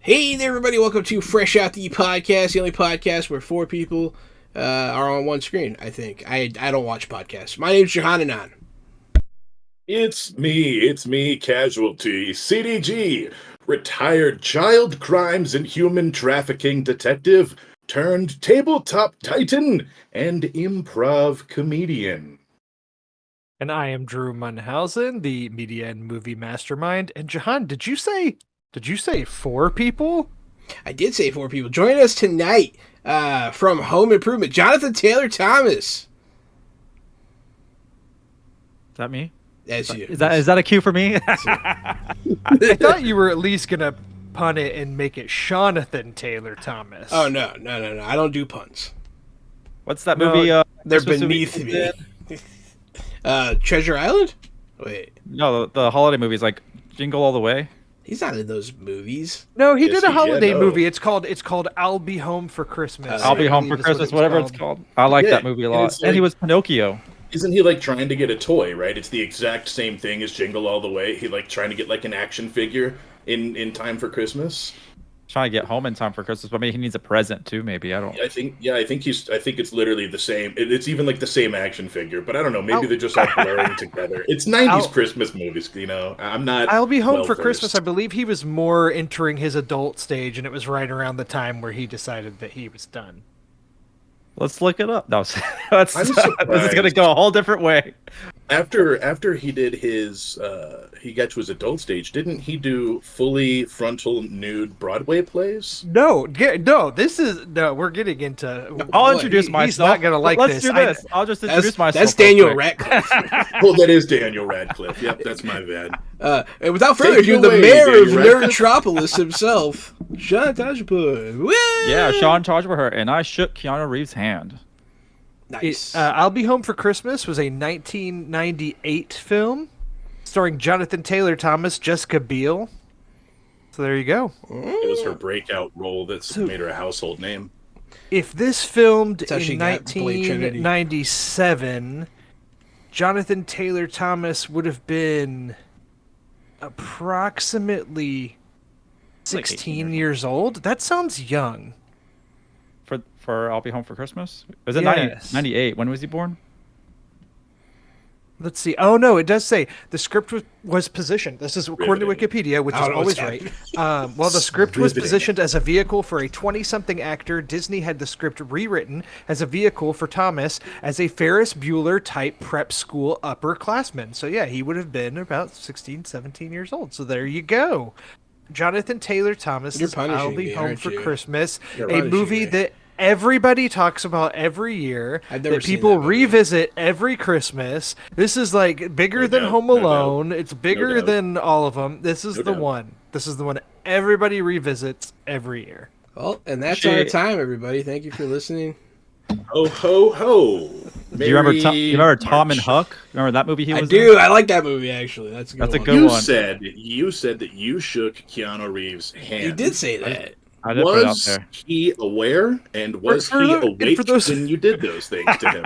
Hey there, everybody. Welcome to Fresh Out the Podcast, the only podcast where four people are on one screen, I think. I don't watch podcasts. My name's Johannanon. It's me, Casualty, CDG, retired child crimes and human trafficking detective, turned tabletop titan, and improv comedian. And I am Drew Munhausen, the media and movie mastermind. And Jahan, did you say four people? I did say four people. Join us tonight from Home Improvement, Jonathan Taylor Thomas. Is that me? That's you. Is that a cue for me? I thought you were at least gonna pun it and make it Jonathan Taylor Thomas. Oh no! I don't do puns. What's that movie? They're beneath me. Treasure Island? Wait. No, the holiday movie is like Jingle All the Way. He's not in those movies. No, he did a holiday movie. It's called I'll Be Home for Christmas. I'll Be Home for Christmas, whatever it's called. I like that movie a lot. And he was Pinocchio. Isn't he like trying to get a toy, right? It's the exact same thing as Jingle All the Way. He like trying to get like an action figure in time for Christmas. Trying to get home in time for Christmas, but maybe he needs a present too. Maybe I think it's literally the same. It's even like the same action figure, but I don't know. Maybe they're just like blurring together. It's '90s Christmas movies, you know. I'm not. I'll Be Home for Christmas. I believe he was more entering his adult stage, and it was right around the time where he decided that he was done. Let's look it up. No, this is going to go a whole different way. After he did his, he got to his adult stage. Didn't he do fully frontal nude Broadway plays? No. We're getting into. I'll introduce myself. He's not gonna like Let's this. do this. I'll just introduce myself. That's Daniel Radcliffe. Well, that is Daniel Radcliffe. Yep, that's my bad. And without further ado, the mayor of Nerdtropolis himself, Sean Tajapur. Yeah, Sean Tajapur, and I shook Keanu Reeves' hand. Nice. I'll Be Home for Christmas was a 1998 film starring Jonathan Taylor Thomas, Jessica Biel. So there you go. It was her breakout role that's made her a household name. If this filmed in Blade Trinity. 1997, Jonathan Taylor Thomas would have been approximately 16 years old. That sounds young. For I'll Be Home for Christmas? Was it 98? When was he born? Let's see. Oh, no, it does say the script was positioned. This is according to Wikipedia, which is always right. While the script was positioned as a vehicle for a 20-something actor, Disney had the script rewritten as a vehicle for Thomas as a Ferris Bueller-type prep school upperclassman. So, yeah, he would have been about 16, 17 years old. So there you go. Jonathan Taylor Thomas' I'll Be Home for Christmas, a movie that everybody talks about every year, that people revisit every Christmas. This is like bigger than Home Alone. It's bigger than all of them. This is the one. This is the one everybody revisits every year. Well, and that's our time, everybody. Thank you for listening. Ho, ho, ho. Do you remember Tom and Huck? Remember that movie he was in? I like that movie, actually. That's a good one. You said that you shook Keanu Reeves' hand. You did say that. was he aware, and was he awake when you did those things to him?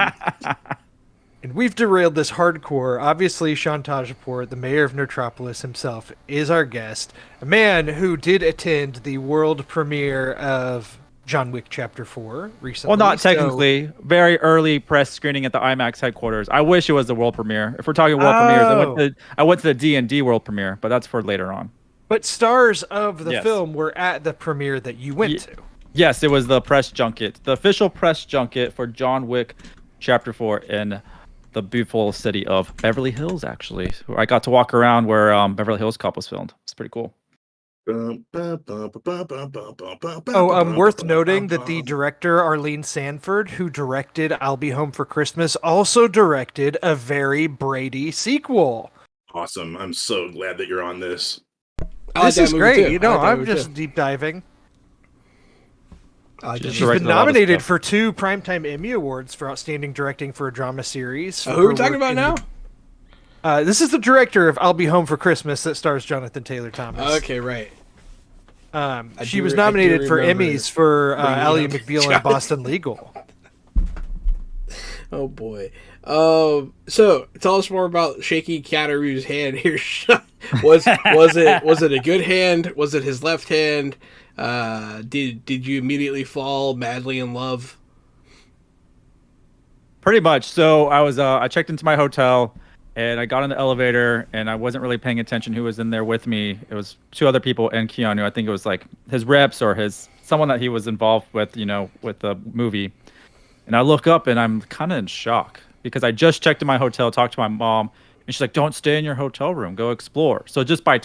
And we've derailed this hardcore. Obviously, Sean Tajapur, the mayor of Neutropolis himself, is our guest. A man who did attend the world premiere of John Wick Chapter 4 recently. Well, not technically. Very early press screening at the IMAX headquarters. I wish it was the world premiere. If we're talking world premieres, I went to the D&D world premiere, but that's for later on. But stars of the film were at the premiere that you went to. Yes, it was the press junket. The official press junket for John Wick Chapter 4 in the beautiful city of Beverly Hills, actually. I got to walk around where Beverly Hills Cop was filmed. It's pretty cool. Worth noting that the director, Arlene Sanford, who directed I'll Be Home for Christmas, also directed a very Brady sequel. Awesome. I'm so glad that you're on this. This is great. You know, I'm just deep diving. She's been nominated for 2 Primetime Emmy Awards for Outstanding Directing for a Drama Series. Who are we talking about now? This is the director of I'll Be Home for Christmas that stars Jonathan Taylor Thomas. Okay, right. She was nominated for Emmys for Ally McBeal and Boston Legal. Oh boy. So tell us more about shaking Keanu Reeves' hand here. was it a good hand? Was it his left hand? Did you immediately fall madly in love? Pretty much. So I checked into my hotel and I got in the elevator and I wasn't really paying attention who was in there with me. It was 2 other people and Keanu. I think it was like his reps or someone that he was involved with, with the movie. And I look up and I'm kind of in shock because I just checked in my hotel, talked to my mom, and she's like, "Don't stay in your hotel room, go explore." So just by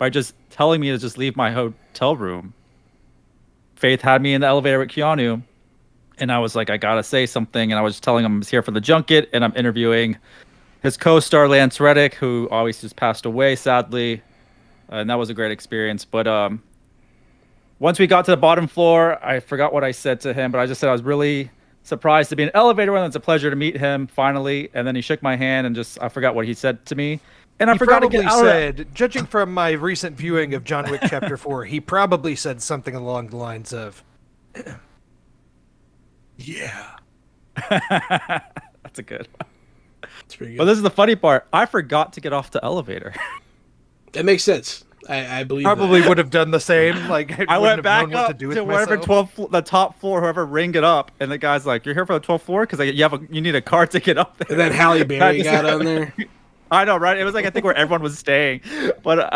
just telling me to just leave my hotel room, Faith had me in the elevator with Keanu, and I was like, I gotta say something, and I was telling him I was here for the junket, and I'm interviewing his co-star Lance Reddick, who always just passed away, sadly, and that was a great experience. But once we got to the bottom floor, I forgot what I said to him, but I just said I was really surprised to be in an elevator with him. It's a pleasure to meet him, finally, and then he shook my hand, and I forgot what he said to me. And I forgot to get out of that. Judging from my recent viewing of John Wick Chapter 4, he probably said something along the lines of, "Yeah." That's a good one. That's pretty good. But this is the funny part. I forgot to get off the elevator. That makes sense. I believe probably would have done the same. Like I went back up to wherever the top floor, whoever ringed it up, and the guy's like, "You're here for the 12th floor because you need a car to get up there." And then Halle Berry got on there. I know, right? It was like I think where everyone was staying, but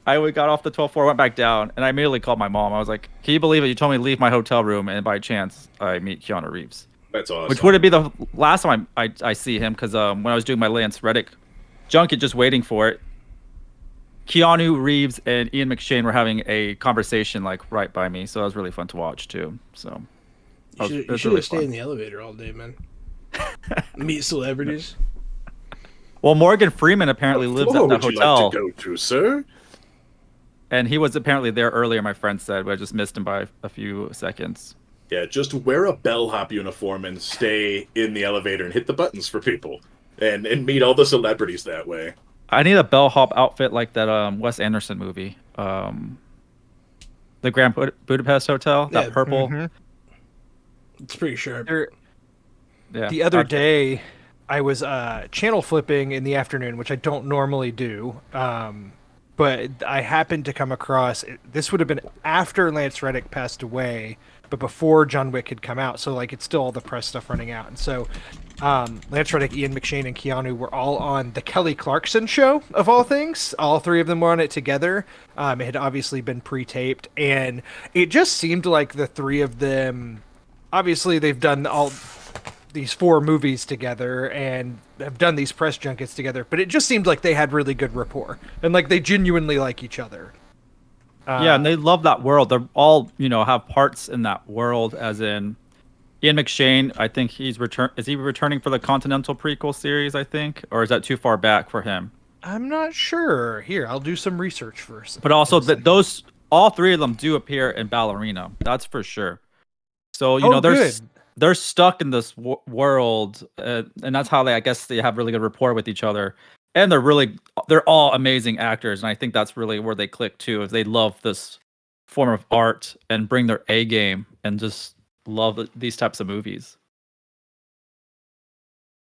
I got off the 12th floor, went back down, and I immediately called my mom. I was like, "Can you believe it? You told me to leave my hotel room, and by chance I meet Keanu Reeves." That's awesome. Which would be the last time I see him because when I was doing my Lance Reddick junket, just waiting for it, Keanu Reeves and Ian McShane were having a conversation like right by me, so that was really fun to watch too. So you should have stayed in the elevator all day, man. Meet celebrities. Well, Morgan Freeman apparently lives at that hotel. Like to go to, sir? And he was apparently there earlier, my friend said, but I just missed him by a few seconds. Yeah, just wear a bellhop uniform and stay in the elevator and hit the buttons for people and meet all the celebrities that way. I need a bellhop outfit like that Wes Anderson movie. The Grand Budapest Hotel, that purple. Mm-hmm. It's pretty sharp. The other day, I was channel flipping in the afternoon, which I don't normally do. But I happened to come across, this would have been after Lance Reddick passed away, but before John Wick had come out. So like it's still all the press stuff running out. And so Lance Reddick, Ian McShane, and Keanu were all on the Kelly Clarkson show, of all things. All 3 of them were on it together. It had obviously been pre-taped. And it just seemed like the 3 of them, obviously they've done all these 4 movies together and have done these press junkets together, but it just seemed like they had really good rapport and like they genuinely like each other. Yeah, and they love that world. They're all, have parts in that world, as in Ian McShane, I think is he returning for the Continental prequel series, I think? Or is that too far back for him? I'm not sure. Here, I'll do some research first. But also all 3 of them do appear in Ballerina. That's for sure. So, they're stuck in this world, and that's how I guess they have really good rapport with each other. And they're all amazing actors, and I think that's really where they click too. Is they love this form of art and bring their A game and just love these types of movies.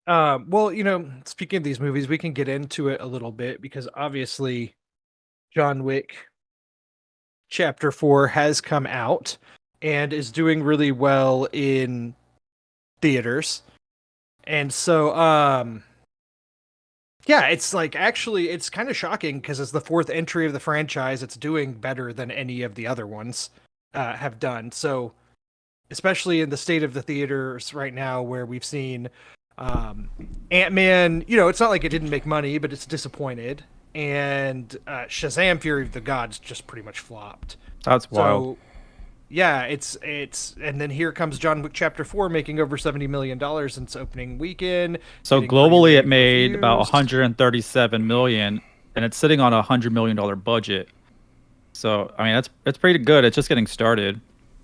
Well, speaking of these movies, we can get into it a little bit because obviously John Wick Chapter 4 has come out and is doing really well in theaters. And so, yeah, it's like actually it's kind of shocking because it's the fourth entry of the franchise. It's doing better than any of the other ones have done. So, especially in the state of the theaters right now, where we've seen Ant-Man, it's not like it didn't make money, but it's disappointed. And Shazam: Fury of the Gods just pretty much flopped. That's wild. So, yeah, it's and then here comes John Wick Chapter 4 making over $70 million in its opening weekend. So globally it made about 137 million, and it's sitting on a $100 million budget. So I mean it's pretty good. It's just getting started.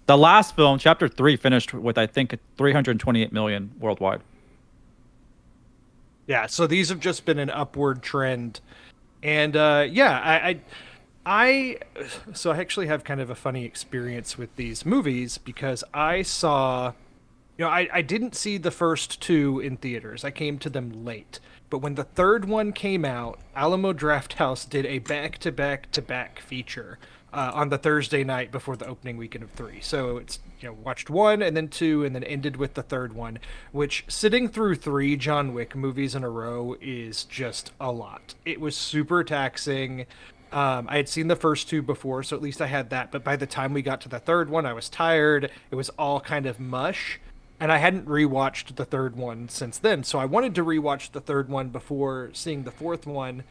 The last film, Chapter 3, finished with I think 328 million worldwide. Yeah, so these have just been an upward trend. And yeah, I actually have kind of a funny experience with these movies because I saw, I didn't see the first two in theaters. I came to them late. But when the third one came out, Alamo Drafthouse did a back-to-back-to-back feature on the Thursday night before the opening weekend of 3. So it's, watched 1 and then 2 and then ended with the third one, which sitting through 3 John Wick movies in a row is just a lot. It was super taxing. I had seen the first 2 before, so at least I had that. But by the time we got to the third one, I was tired. It was all kind of mush. And I hadn't rewatched the third one since then. So I wanted to rewatch the third one before seeing the fourth one.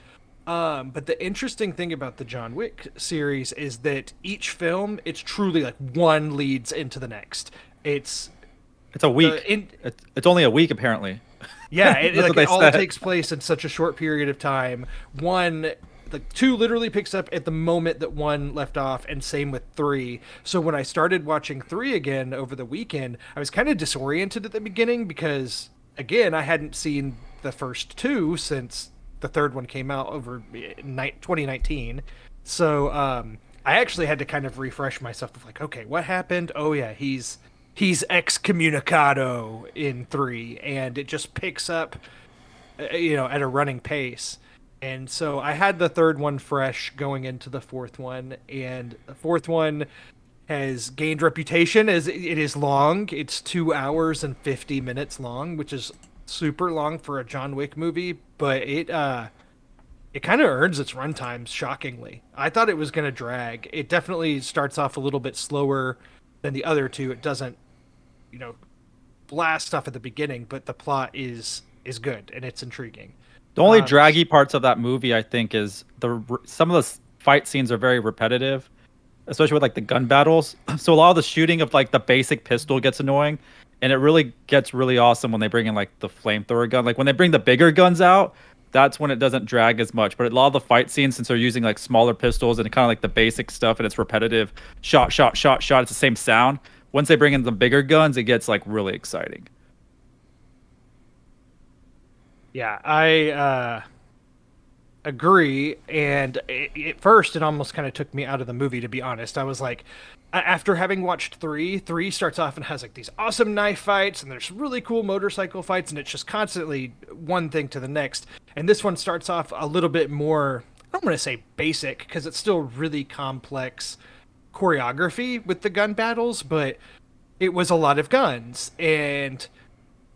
But the interesting thing about the John Wick series is that each film, it's truly like one leads into the next. It's a week. It's only a week apparently. Yeah, it all takes place in such a short period of time. 2 literally picks up at the moment that 1 left off, and same with 3. So when I started watching 3 again over the weekend, I was kind of disoriented at the beginning because, again, I hadn't seen the first 2 since the third one came out over 2019. So I actually had to kind of refresh myself of like, okay, what happened? Oh yeah, he's excommunicado in 3, and it just picks up, at a running pace. And so I had the third one fresh going into the fourth one, and the fourth one has gained reputation as it is long. It's 2 hours and 50 minutes long, which is super long for a John Wick movie, but it kind of earns its runtimes, shockingly. I thought it was going to drag. It definitely starts off a little bit slower than the other 2. It doesn't, blast stuff at the beginning, but the plot is good and it's intriguing. The only draggy parts of that movie, I think, is some of the fight scenes are very repetitive, especially with like the gun battles. So a lot of the shooting of like the basic pistol gets annoying, and it really gets really awesome when they bring in like the flamethrower gun. Like when they bring the bigger guns out, that's when it doesn't drag as much. But a lot of the fight scenes, since they're using like smaller pistols and kind of like the basic stuff, and it's repetitive, shot, shot, shot, shot, it's the same sound. Once they bring in the bigger guns, it gets like really exciting. Yeah, I agree. And at first, it almost kind of took me out of the movie, to be honest. I was like, after having watched 3 starts off and has like these awesome knife fights, and there's really cool motorcycle fights, and it's just constantly one thing to the next. And this one starts off a little bit more, I don't want to say basic, because it's still really complex choreography with the gun battles, but it was a lot of guns. And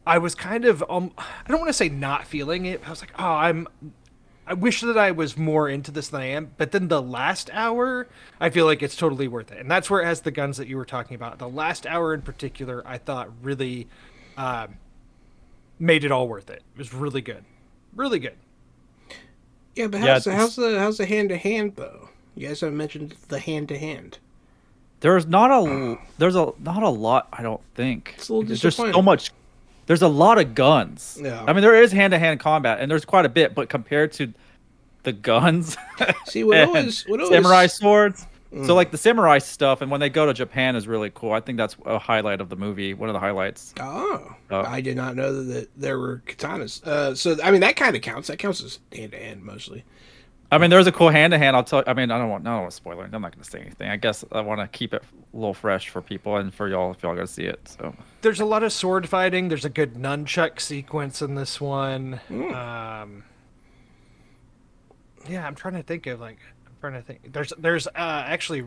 I was kind of, I don't want to say not feeling it. I was like, I wish that I was more into this than I am. But then the last hour, I feel like it's totally worth it. And that's where it has the guns that you were talking about. The last hour in particular, I thought really made it all worth it. It was really good. Really good. Yeah, but how's the hand-to-hand, though? You guys haven't mentioned the hand-to-hand. There's not a lot, I don't think. It's a little There's disappointing. so much. There's a lot of guns. Yeah. I mean, there is hand-to-hand combat, and there's quite a bit, but compared to the guns, see what always samurai swords, So like the samurai stuff, and when they go to Japan is really cool. I think that's a highlight of the movie. One of the highlights. Oh, I did not know that there were katanas. So I mean that kind of counts. That counts as hand to hand mostly. I mean, there's a cool hand to hand. I'll tell. I mean, I don't want to spoil it. I'm not going to say anything. I guess I want to keep it a little fresh for people and for y'all if y'all going to see it. So there's a lot of sword fighting. There's a good nunchuck sequence in this one. Yeah, I'm trying to think. There's actually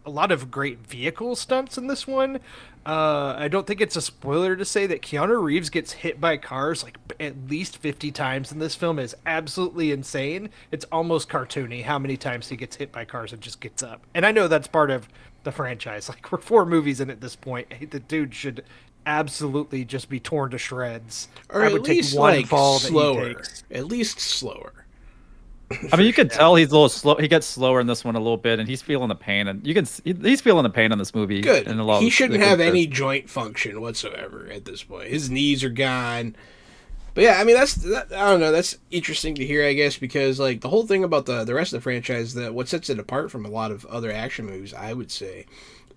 a lot of great vehicle stunts in this one. I don't think it's a spoiler to say that Keanu Reeves gets hit by cars like at least 50 times in this film. Is absolutely insane. It's almost cartoony how many times he gets hit by cars and just gets up. And I know that's part of the franchise. Like, we're 4 movies in at this point. The dude should absolutely just be torn to shreds. Or I would take one fall slower. That he takes. At least slower. I mean, you can tell he's a little slow. He gets slower in this one a little bit, and he's feeling the pain. And he's feeling the pain in this movie. Good. In a lot he shouldn't have any joint function whatsoever at this point. His knees are gone. But yeah, I mean, I don't know. That's interesting to hear, I guess, because like the whole thing about the rest of the franchise, that what sets it apart from a lot of other action movies, I would say,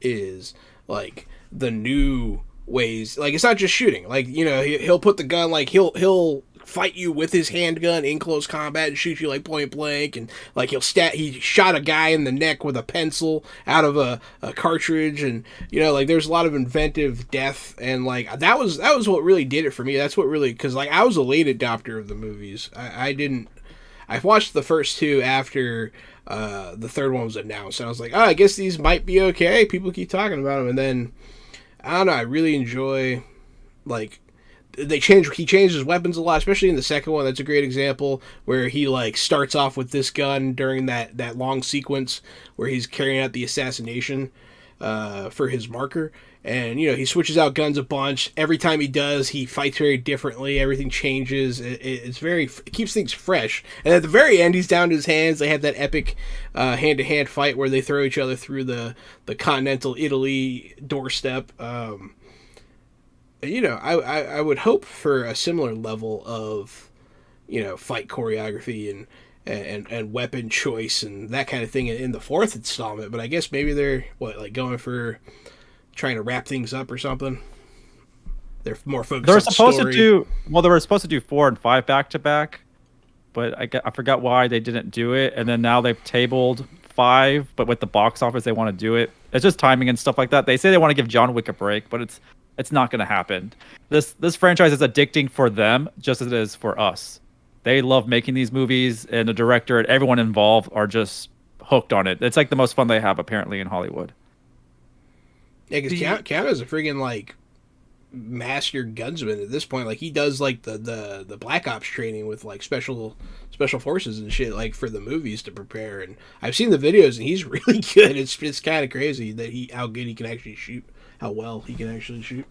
is like the new ways. Like, it's not just shooting. Like, you know, he'll put the gun, like he'll fight you with his handgun in close combat and shoot you like point blank, and like he shot a guy in the neck with a pencil out of a cartridge, and you know, like there's a lot of inventive death, and like that was what really did it for me. That's what really, because like I was a late adopter of the movies. I watched the first 2 after the third one was announced, and I was like, I guess these might be okay. People keep talking about them, and then I don't know, I really enjoy like he changes weapons a lot, especially in the second one. That's a great example where he like starts off with this gun during that long sequence where he's carrying out the assassination for his marker, and you know, he switches out guns a bunch. Every time he does, he fights very differently. Everything changes. It keeps things fresh. And at the very end, he's down to his hands. They have that epic hand-to-hand fight where they throw each other through the continental Italy doorstep. You know, I would hope for a similar level of, you know, fight choreography and weapon choice and that kind of thing in the 4th installment. But I guess maybe they're going for trying to wrap things up or something. They're more focused. They were supposed to do They were supposed to do 4 and 5 back to back, but I forgot why they didn't do it. And then now they've tabled 5, but with the box office they want to do it. It's just timing and stuff like that. They say they want to give John Wick a break, but it's not going to happen. This franchise is addicting for them just as it is for us. They love making these movies, and the director and everyone involved are just hooked on it. It's like the most fun they have apparently in Hollywood. Yeah, because Keanu's a friggin' like master gunsman at this point. Like, he does like the Black Ops training with like special forces and shit, like for the movies to prepare. And I've seen the videos, and he's really good. It's kind of crazy that how good he can actually shoot. How well he can actually shoot.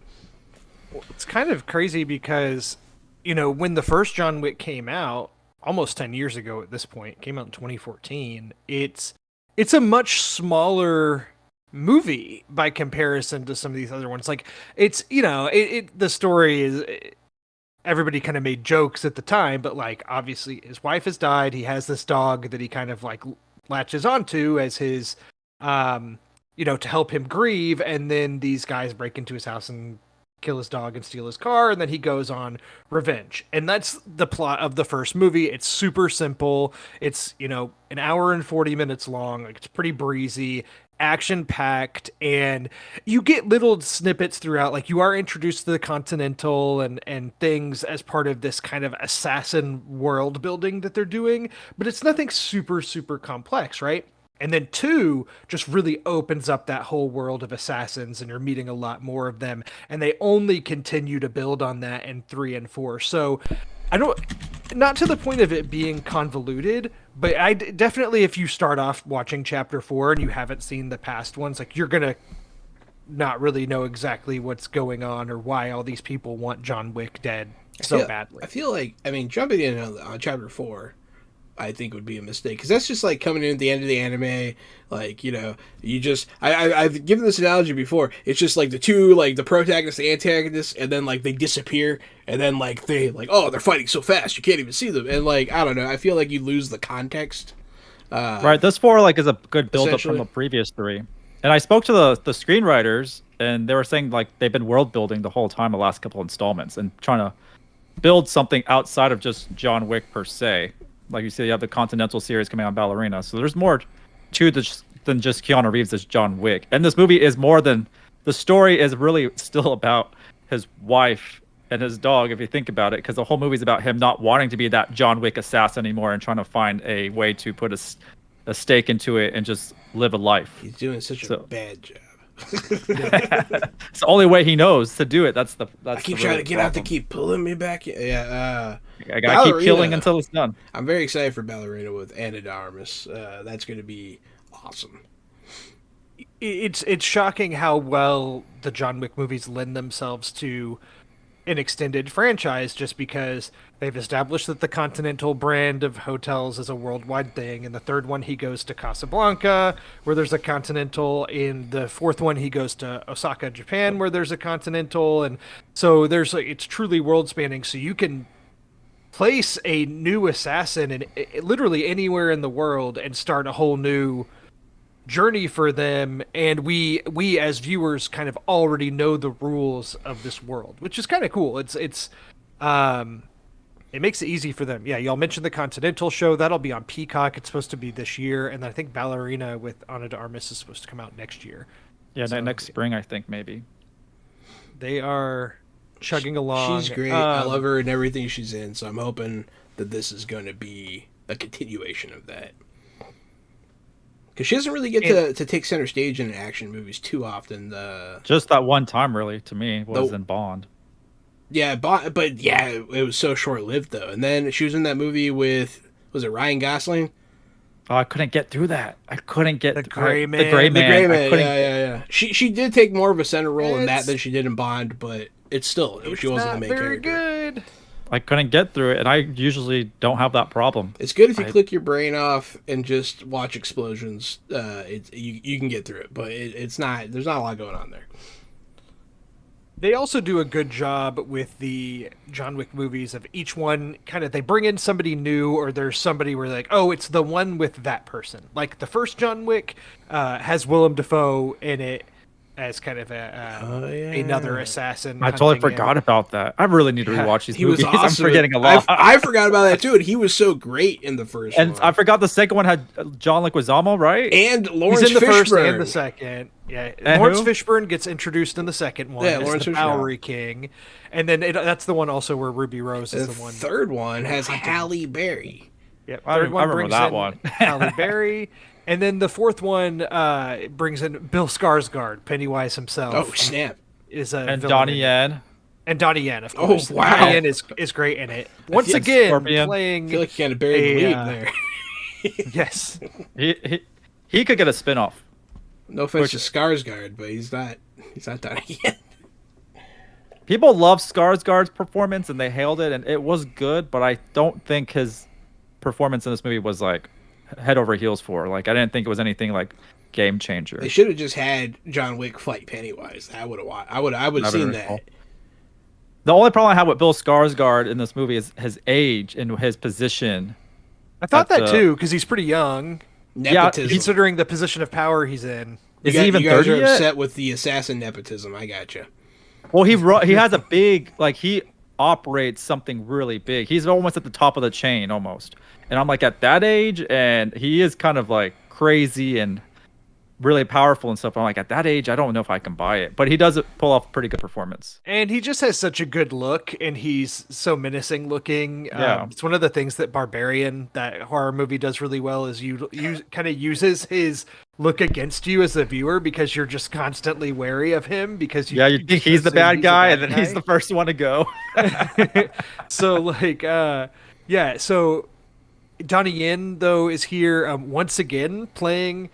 Well, it's kind of crazy because, you know, when the first John Wick came out, almost 10 years ago at this point, came out in 2014, it's a much smaller movie by comparison to some of these other ones. Like, it's, you know, the story is, everybody kind of made jokes at the time, but like, obviously his wife has died. He has this dog that he kind of like latches onto as his, you know, to help him grieve, and then these guys break into his house and kill his dog and steal his car, and then he goes on revenge. And that's the plot of the first movie. It's super simple. It's, you know, an hour and 40 minutes long. Like, it's pretty breezy, action-packed, and you get little snippets throughout. Like, you are introduced to the Continental and things as part of this kind of assassin world building that they're doing, but it's nothing super, super complex, right? And then 2 just really opens up that whole world of assassins, and you're meeting a lot more of them. And they only continue to build on that in 3 and 4. So not to the point of it being convoluted, but I definitely, if you start off watching chapter 4 and you haven't seen the past ones, like, you're going to not really know exactly what's going on or why all these people want John Wick dead so badly. I feel like, I mean, jumping in on chapter 4, I think would be a mistake, because that's just like coming in at the end of the anime. Like, you know, you just I've given this analogy before. It's just like the two, like the protagonist, the antagonist, and then like they disappear, and then like they're fighting so fast you can't even see them, and like, I don't know, I feel like you lose the context Right. This 4 like is a good build up from the previous 3. And I spoke to the screenwriters, and they were saying like they've been world building the whole time, the last couple installments, and trying to build something outside of just John Wick per se. Like you said, you have the Continental series coming on Ballerina, so there's more to this than just Keanu Reeves as John Wick. And this movie is more than the story is really still about his wife and his dog, if you think about it, because the whole movie is about him not wanting to be that John Wick assassin anymore and trying to find a way to put a stake into it and just live a life. He's doing such a bad job. It's the only way he knows to do it. That's I keep trying to get out to keep pulling me back. Yeah, I gotta keep killing until it's done. I'm very excited for Ballerina with Ana de Armas. That's going to be awesome. It's shocking how well the John Wick movies lend themselves to an extended franchise, just because they've established that the Continental brand of hotels is a worldwide thing. In the third one, he goes to Casablanca, where there's a Continental. In the fourth one, he goes to Osaka, Japan, where there's a Continental. And so it's truly world spanning. So you can place a new assassin in literally anywhere in the world and start a whole new journey for them, and we as viewers kind of already know the rules of this world, which is kind of cool. It makes it easy for them. Yeah, y'all mentioned the Continental show. That'll be on Peacock. It's supposed to be this year, and I think Ballerina with Ana de Armas is supposed to come out next year. Yeah, so, next spring, I think, maybe. They are chugging along. She's great. I love her and everything she's in, so I'm hoping that this is going to be a continuation of that. Because she doesn't really get to take center stage in action movies too often. Just that one time, really, to me, was in Bond. Yeah, but yeah, it was so short-lived, though. And then she was in that movie with, was it Ryan Gosling? Oh, I couldn't get through that. I couldn't get the Gray Man. The Gray Man. Yeah. She did take more of a center role in that than she did in Bond, but she wasn't the main character. Very good. I couldn't get through it, and I usually don't have that problem. It's good if you click your brain off and just watch explosions. You can get through it, but it's not. There's not a lot going on there. They also do a good job with the John Wick movies of each one kind of, they bring in somebody new, or there's somebody where like, oh, it's the one with that person. Like the first John Wick has Willem Dafoe in it as kind of another assassin. I totally forgot about that. I really need to rewatch these movies. Was awesome. I'm forgetting a lot. I forgot about that too, and he was so great in the first one. And I forgot the second one had John Leguizamo, right? And Lawrence He's in the Fishburne. First and the second. Yeah, and Lawrence Fishburne gets introduced in the second one. Yeah, Lawrence the Bowery King, and then that's the one also where Ruby Rose is the one. Third one has Halle Berry. Yep, I remember that one. Halle Berry. And then the fourth one brings in Bill Skarsgård, Pennywise himself. Oh, snap. And Donnie Yen. And Donnie Yen, of course. Oh, wow. Donnie Yen is great in it. Once again, Scorpion. playing... I feel like he kind of buried the lead there. Yes. He could get a spinoff. No offense to Skarsgård, but he's not Donnie Yen. People love Skarsgård's performance, and they hailed it, and it was good, but I don't think his performance in this movie was like head over heels for. Like, I didn't think it was anything like game changer. They should have just had John Wick fight Pennywise. I would have seen that. Cool. The only problem I have with Bill Skarsgård in this movie is his age and his position. I thought that too, because he's pretty young. Nepotism. Yeah, considering the position of power he's in. Is he even 30 yet? You guys are yet? upset with the assassin nepotism. I gotcha. Well, he has a big, like, he operates something really big. He's almost at the top of the chain, almost. And I'm like, at that age, and he is kind of like crazy and really powerful and stuff. I'm like, at that age, I don't know if I can buy it. But he does pull off a pretty good performance. And he just has such a good look, and he's so menacing looking. Yeah. It's one of the things that Barbarian, that horror movie, does really well, is you kind of uses his look against you as a viewer, because you're just constantly wary of him, because you think he's the bad guy, and then he's the first one to go. So like so Donnie Yen though is here once again playing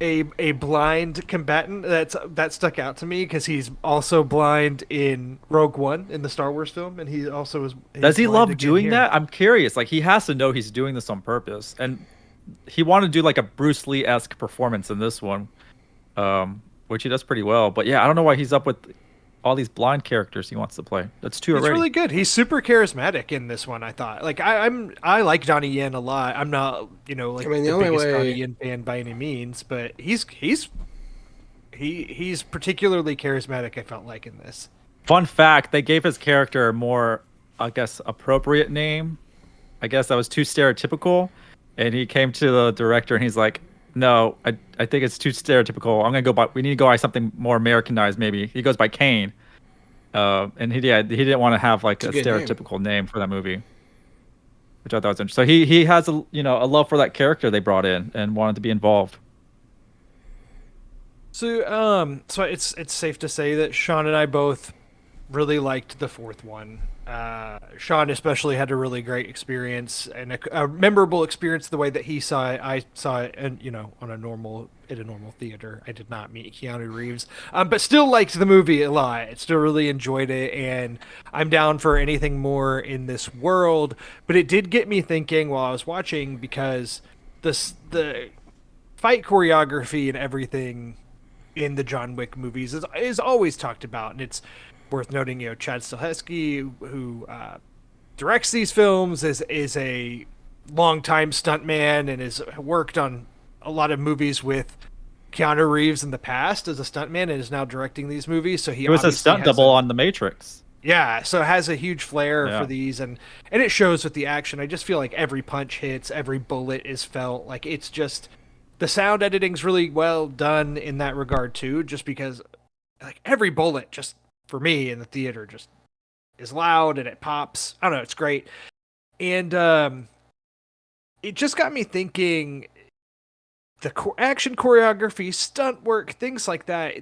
a blind combatant. That stuck out to me, because he's also blind in Rogue One, in the Star Wars film, and he also is. Does he love doing that? I'm curious. Like, he has to know he's doing this on purpose, and he wanted to do like a Bruce Lee-esque performance in this one, which he does pretty well. But yeah, I don't know why he's up with all these blind characters he wants to play. That's two He's already. really good. He's super charismatic in this one. I thought. Like I like Donnie Yen a lot. I'm not like I mean, the the only biggest way- Donnie Yen fan by any means, but he's particularly charismatic. I felt like in this. Fun fact: they gave his character a more, I guess, appropriate name. I guess that was too stereotypical, and he came to the director and he's like, "No, I think it's too stereotypical. I'm gonna go by. We need to go by something more Americanized. Maybe." He goes by Kane, and he didn't want to have like a good stereotypical name for that movie, which I thought was interesting. So he has a love for that character they brought in and wanted to be involved. So it's safe to say that Sean and I both really liked the fourth one. Sean especially had a really great experience and a memorable experience the way that he saw it. I saw it, and in a normal theater. I did not meet Keanu Reeves, but still liked the movie a lot. Still really enjoyed it, and I'm down for anything more in this world. But it did get me thinking while I was watching, because the fight choreography and everything in the John Wick movies is always talked about, and it's worth noting, Chad Stahelski, who directs these films, is a longtime stuntman and has worked on a lot of movies with Keanu Reeves in the past as a stuntman, and is now directing these movies. So he was a stunt double on The Matrix. Yeah, so has a huge flair Yeah. for these, and it shows with the action. I just feel like every punch hits, every bullet is felt. Like, it's just, the sound editing's really well done in that regard too, just because like every bullet, just for me in the theater, just is loud and it pops. I don't know, it's great. And it just got me thinking, the action choreography, stunt work, things like that.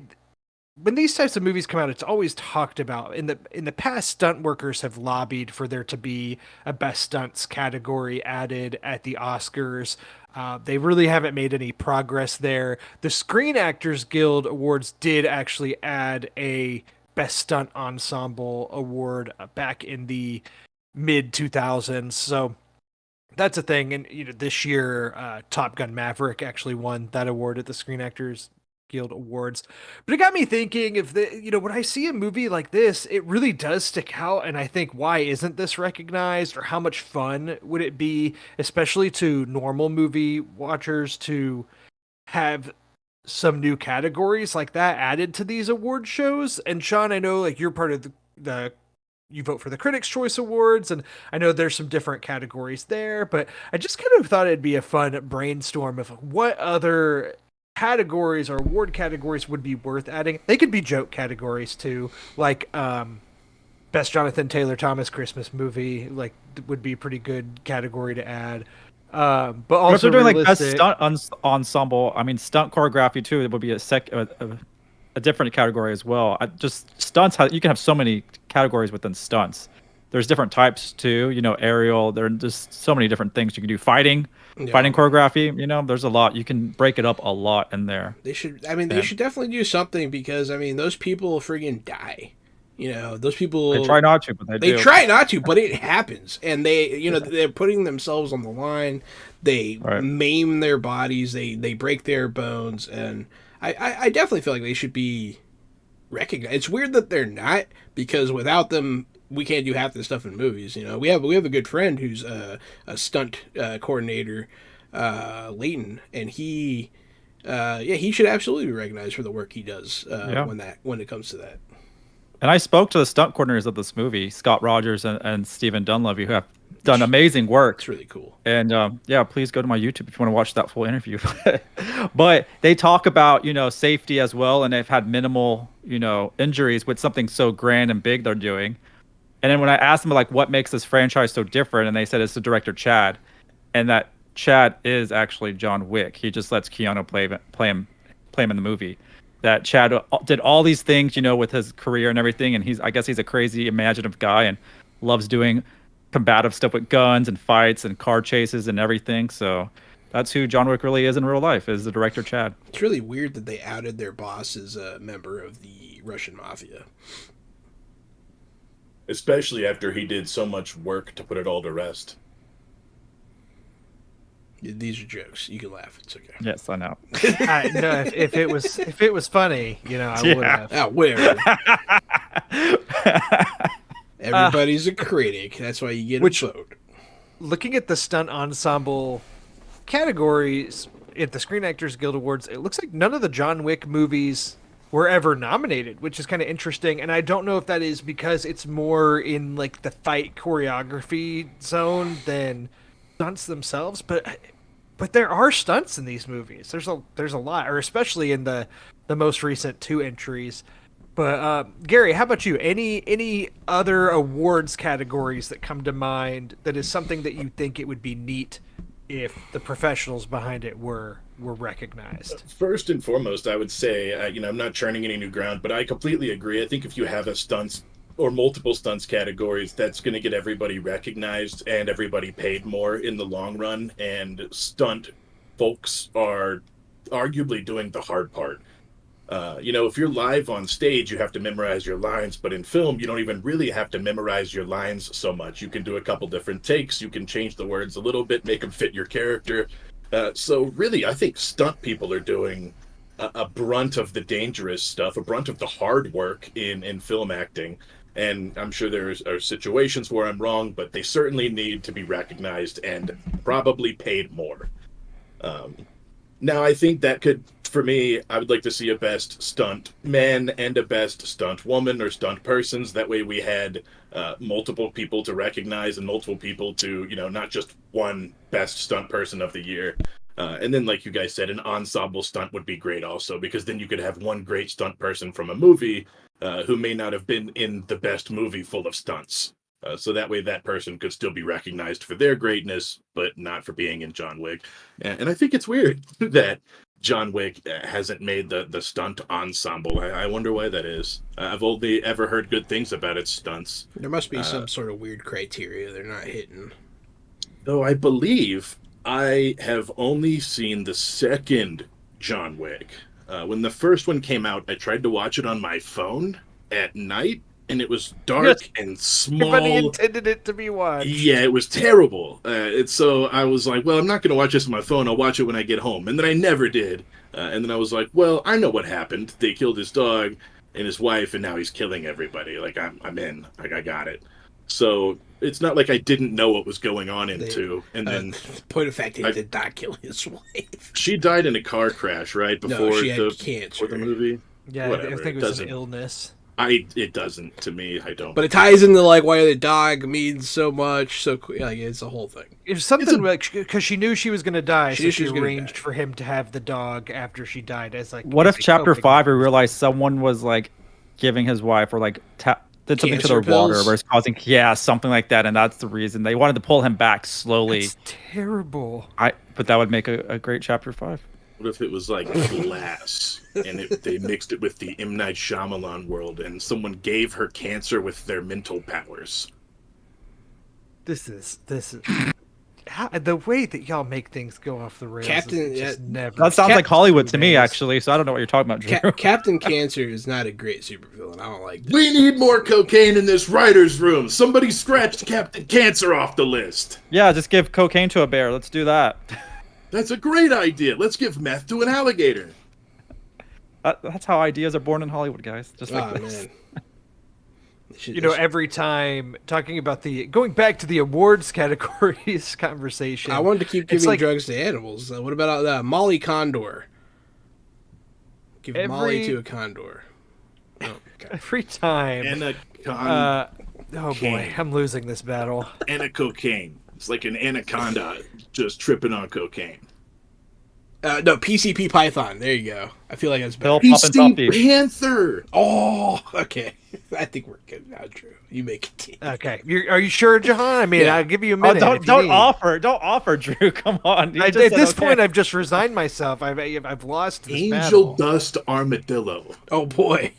When these types of movies come out, it's always talked about. In the past, stunt workers have lobbied for there to be a best stunts category added at the Oscars. They really haven't made any progress there. The Screen Actors Guild Awards did actually add a best stunt ensemble award back in the mid 2000s. So that's a thing. And this year, Top Gun Maverick actually won that award at the Screen Actors Guild Awards. But it got me thinking, if when I see a movie like this, it really does stick out, and I think, why isn't this recognized, or how much fun would it be, especially to normal movie watchers, to have some new categories like that added to these award shows? And Sean, I know like you're part of the you vote for the Critics' Choice Awards, and I know there's some different categories there, but I just kind of thought it'd be a fun brainstorm of what other categories or award categories would be worth adding. They could be joke categories too, like best Jonathan Taylor Thomas Christmas movie, like would be a pretty good category to add. But also doing like best stunt ensemble. I mean, stunt choreography too. It would be a different category as well. Just stunts. You can have so many categories within stunts. There's different types too. Aerial. There are just so many different things you can do. Fighting choreography. There's a lot. You can break it up a lot in there. They should. I mean, they should definitely do something, because I mean, those people friggin' die. Those people. They try not to, but they do. Try not to, but it happens, and they're putting themselves on the line. They maim their bodies. They break their bones, and I definitely feel like they should be recognized. It's weird that they're not, because without them, we can't do half the stuff in movies. We have a good friend who's a stunt coordinator, Leighton, and he should absolutely be recognized for the work he does when it comes to that. And I spoke to the stunt coordinators of this movie, Scott Rogers and Stephen Dunleavy, who have done amazing work. It's really cool. And please go to my YouTube if you want to watch that full interview. But they talk about safety as well, and they've had minimal injuries with something so grand and big they're doing. And then when I asked them like what makes this franchise so different, and they said it's the director Chad, and that Chad is actually John Wick. He just lets Keanu play him in the movie. That Chad did all these things, with his career and everything, and I guess he's a crazy imaginative guy and loves doing combative stuff with guns and fights and car chases and everything. So that's who John Wick really is in real life, is the director Chad. It's really weird that they outed their boss as a member of the Russian mafia. Especially after he did so much work to put it all to rest. These are jokes. You can laugh. It's okay. Yes, I know. No, if it was funny, I would have. Oh, whatever. Everybody's a critic. That's why you get a vote. Looking at the stunt ensemble categories at the Screen Actors Guild Awards, it looks like none of the John Wick movies were ever nominated, which is kind of interesting. And I don't know if that is because it's more in like the fight choreography zone than stunts themselves, but there are stunts in these movies. There's a lot, or especially in the most recent 2 entries. But Gary, how about you? Any other awards categories that come to mind that is something that you think it would be neat if the professionals behind it were recognized? First and foremost, I would say, I'm not churning any new ground, but I completely agree. I think if you have a stunts or multiple stunts categories, that's going to get everybody recognized and everybody paid more in the long run. And stunt folks are arguably doing the hard part. If you're live on stage, you have to memorize your lines, but in film, you don't even really have to memorize your lines so much. You can do a couple different takes. You can change the words a little bit, make them fit your character. So really, I think stunt people are doing a brunt of the dangerous stuff, a brunt of the hard work in film acting. And I'm sure there are situations where I'm wrong, but they certainly need to be recognized and probably paid more. Now, I think that could, for me, I would like to see a best stunt man and a best stunt woman or stunt persons. That way we had multiple people to recognize and multiple people to, not just one best stunt person of the year. And then, like you guys said, an ensemble stunt would be great also, because then you could have one great stunt person from a movie who may not have been in the best movie full of stunts. So that way that person could still be recognized for their greatness, but not for being in John Wick. And I think it's weird that John Wick hasn't made the stunt ensemble. I wonder why that is. I've only ever heard good things about its stunts. There must be some sort of weird criteria they're not hitting. Though I believe I have only seen the second John Wick. When the first one came out, I tried to watch it on my phone at night, and it was dark and small. Everybody intended it to be watched. Yeah, it was terrible. So I was like, well, I'm not going to watch this on my phone. I'll watch it when I get home. And then I never did. And then I was like, well, I know what happened. They killed his dog and his wife, and now he's killing everybody. Like, I'm in. Like, I got it. So it's not like I didn't know what was going on into. And then, point of fact, he did not kill his wife. She died in a car crash, right? Before she had cancer. Before the movie. Yeah, whatever. I think it was an illness. It doesn't to me. I don't. But it ties into like why the dog means so much. So like it's a whole thing. It was something like because she knew she was going to die, so she arranged for him to have the dog after she died. As like, what if chapter 5 we realized someone was like giving his wife or like did something to their water, where it's causing something like that, and that's the reason they wanted to pull him back slowly. It's terrible. But that would make a great chapter 5. What if it was like glass and they mixed it with the M. Night Shyamalan world and someone gave her cancer with their mental powers? This is the way that y'all make things go off the rails. Never. That sounds like Hollywood to me, actually. So I don't know what you're talking about, Drew. Captain Cancer is not a great supervillain. I don't like that. We need more cocaine in this writer's room. Somebody scratched Captain Cancer off the list. Yeah, just give cocaine to a bear. Let's do that. That's a great idea. Let's give meth to an alligator. That's how ideas are born in Hollywood, guys. Just like this. Man. Every time talking about going back to the awards categories conversation. I wanted to keep giving drugs to animals. What about Molly Condor? Give Molly to a condor. Oh, okay. Every time. Anaconda. Oh boy, I'm losing this battle. Cocaine. It's like an anaconda just tripping on cocaine. No, PCP Python. There you go. I feel like that's better. PC Panther. Oh, okay. I think we're good now, Drew. You make it. Okay. Are you sure, Jahan? I mean, I'll give you a minute. Don't offer, Drew. Come on. At this point, I've just resigned myself. I've lost this Angel battle. Dust Armadillo. Oh boy.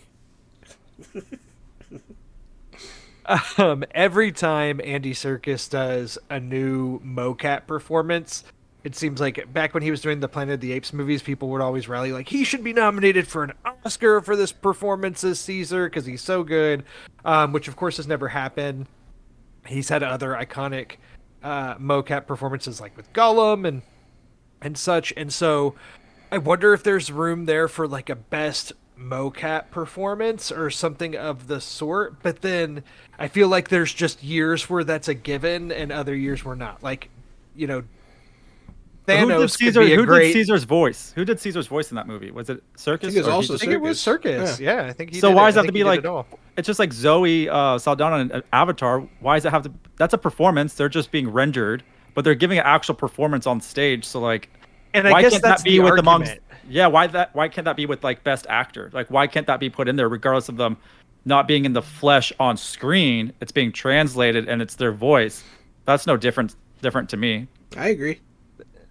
Every time Andy Serkis does a new mocap performance, it seems like back when he was doing the Planet of the Apes movies, people would always rally like he should be nominated for an Oscar for this performance as Caesar because he's so good, which of course has never happened. He's had other iconic mocap performances like with Gollum and and such. And so I wonder if there's room there for like a best mocap performance or something of the sort. But then I feel like there's just years where that's a given and other years where not. Like, you know, Thanos could be a great... did Caesar's voice? Who did Caesar's voice in that movie? Was it Circus? I think it was Circus. Yeah, I think he so did why it. does it have to be like... It's just like Zoe Saldana in Avatar. Why does it have to... That's a performance. They're just being rendered, but they're giving an actual performance on stage. So like... And I guess that's the argument. Why can't that be with like best actor? Like why can't that be put in there regardless of them not being in the flesh on screen? It's being translated and it's their voice. That's no different to me. I agree.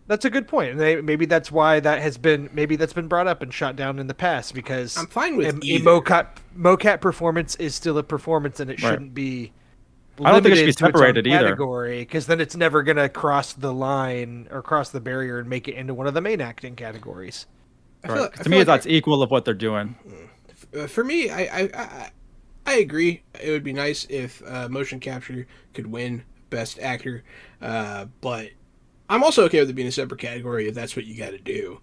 That's a good point. And maybe that's why that's been brought up and shot down in the past, because I'm fine with a mocap performance is still a performance and it shouldn't be I don't think it should be separated either. Category, because then it's never going to cross the line or cross the barrier and make it into one of the main acting categories. To me, that's equal of what they're doing. For me, I agree. It would be nice if motion capture could win best actor, but I'm also okay with it being a separate category if that's what you got to do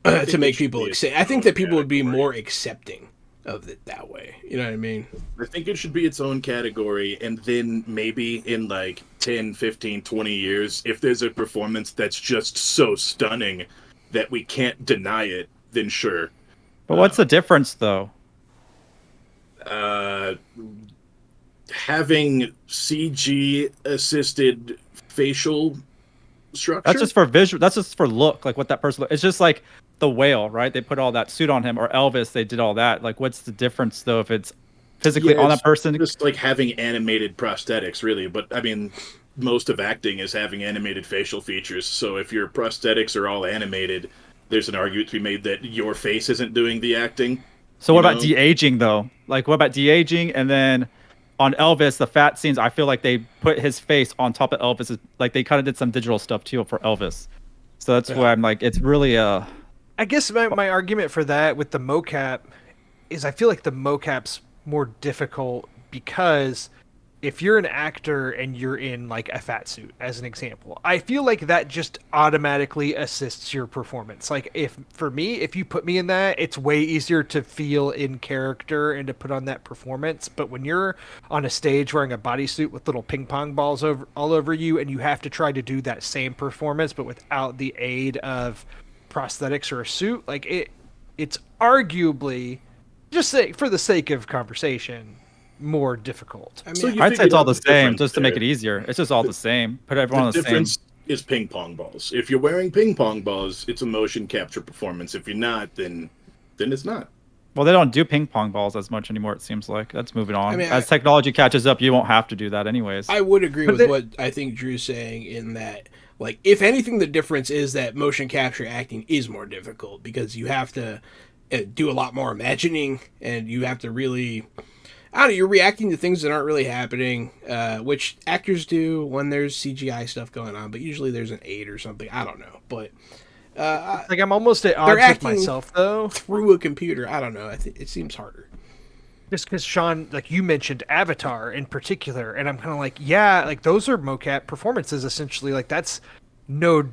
to make people accept. I think that people would be more accepting of it that way. You know what I mean? I think it should be its own category, and then maybe in like 10, 15, 20 years, if there's a performance that's just so stunning that we can't deny it, then sure. But what's the difference, though? Having CG-assisted facial structure? That's just for visual. That's just for look, like what that person looks. It's just like the whale, right? They put all that suit on him, or Elvis, they did all that. Like, what's the difference, though, if it's physically on that person? Just like having animated prosthetics, really. But, I mean, most of acting is having animated facial features. So if your prosthetics are all animated, there's an argument to be made that your face isn't doing the acting. So what about de-aging, though? Like, what about de-aging? And then on Elvis, the fat scenes, I feel like they put his face on top of Elvis. Like, they kind of did some digital stuff, too, for Elvis. So that's why I'm like, it's really a... I guess my argument for that with the mocap is I feel like the mocap's more difficult because if you're an actor and you're in like a fat suit, as an example, I feel like that just automatically assists your performance. Like if you put me in that, it's way easier to feel in character and to put on that performance. But when you're on a stage wearing a bodysuit with little ping pong balls all over you, and you have to try to do that same performance, but without the aid of prosthetics or a suit, like it's arguably, just say for the sake of conversation, more difficult. I mean, so I'd say it's all the same, just to make it easier. It's just all the same. Put everyone on the same. The difference is ping pong balls. If you're wearing ping pong balls, it's a motion capture performance. If you're not, then it's not. Well, they don't do ping pong balls as much anymore, it seems like. That's moving on. I mean, as technology catches up, you won't have to do that anyways. I would agree with what I think Drew's saying in that, like, if anything, the difference is that motion capture acting is more difficult because you have to do a lot more imagining, and you have to really... I don't know, you're reacting to things that aren't really happening, which actors do when there's CGI stuff going on, but usually there's an aid or something. I don't know, but... like, I'm almost at odds with myself, though. Through a computer, I don't know. It seems harder. Just because, Sean, like, you mentioned Avatar in particular, and I'm kind of like, yeah, like, those are mocap performances, essentially. Like, that's no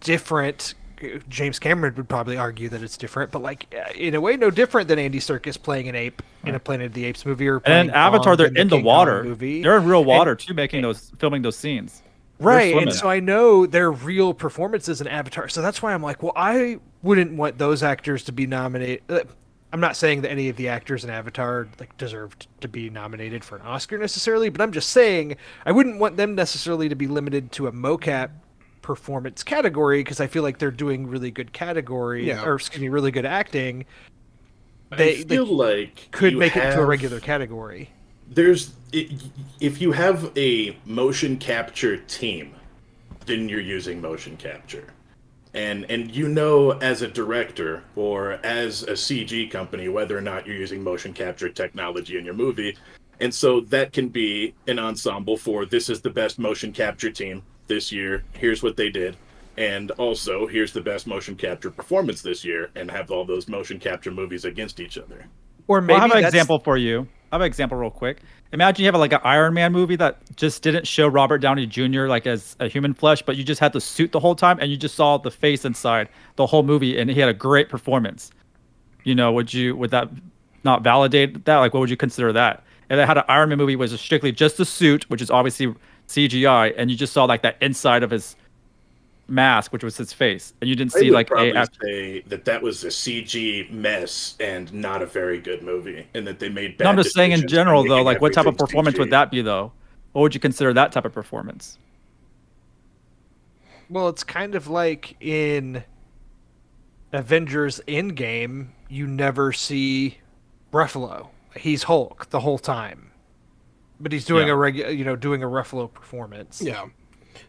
different... James Cameron would probably argue that it's different, but like in a way, no different than Andy Serkis playing an ape in a Planet of the Apes movie, or and Avatar. They're in the water. They're in real water too, filming those scenes. Right, and so I know they're real performances in Avatar. So that's why I'm like, well, I wouldn't want those actors to be nominated. I'm not saying that any of the actors in Avatar like deserved to be nominated for an Oscar necessarily, but I'm just saying I wouldn't want them necessarily to be limited to a mocap performance category, because I feel like they're doing really good really good acting. They feel like could make it to a regular category. If you have a motion capture team, then you're using motion capture. And as a director or as a CG company, whether or not you're using motion capture technology in your movie. And so that can be an ensemble for, this is the best motion capture team this year, here's what they did, and also here's the best motion capture performance this year, and have all those motion capture movies against each other. Or maybe I have an example for you. have an example real quick. Imagine you have like an Iron Man movie that just didn't show Robert Downey Jr. like as a human flesh, but you just had the suit the whole time and you just saw the face inside the whole movie, and he had a great performance. Would that not validate that? Like, what would you consider that? And they had an Iron Man movie was strictly just the suit, which is obviously CGI, and you just saw like that inside of his mask, which was his face, and you didn't see like say that was a CG mess and not a very good movie, and that they made bad. No, I'm just saying in general though, like what type of performance would that be though? What would you consider that type of performance? Well, it's kind of like in Avengers Endgame, you never see Ruffalo. He's Hulk the whole time, but he's doing doing a Ruffalo performance. Yeah.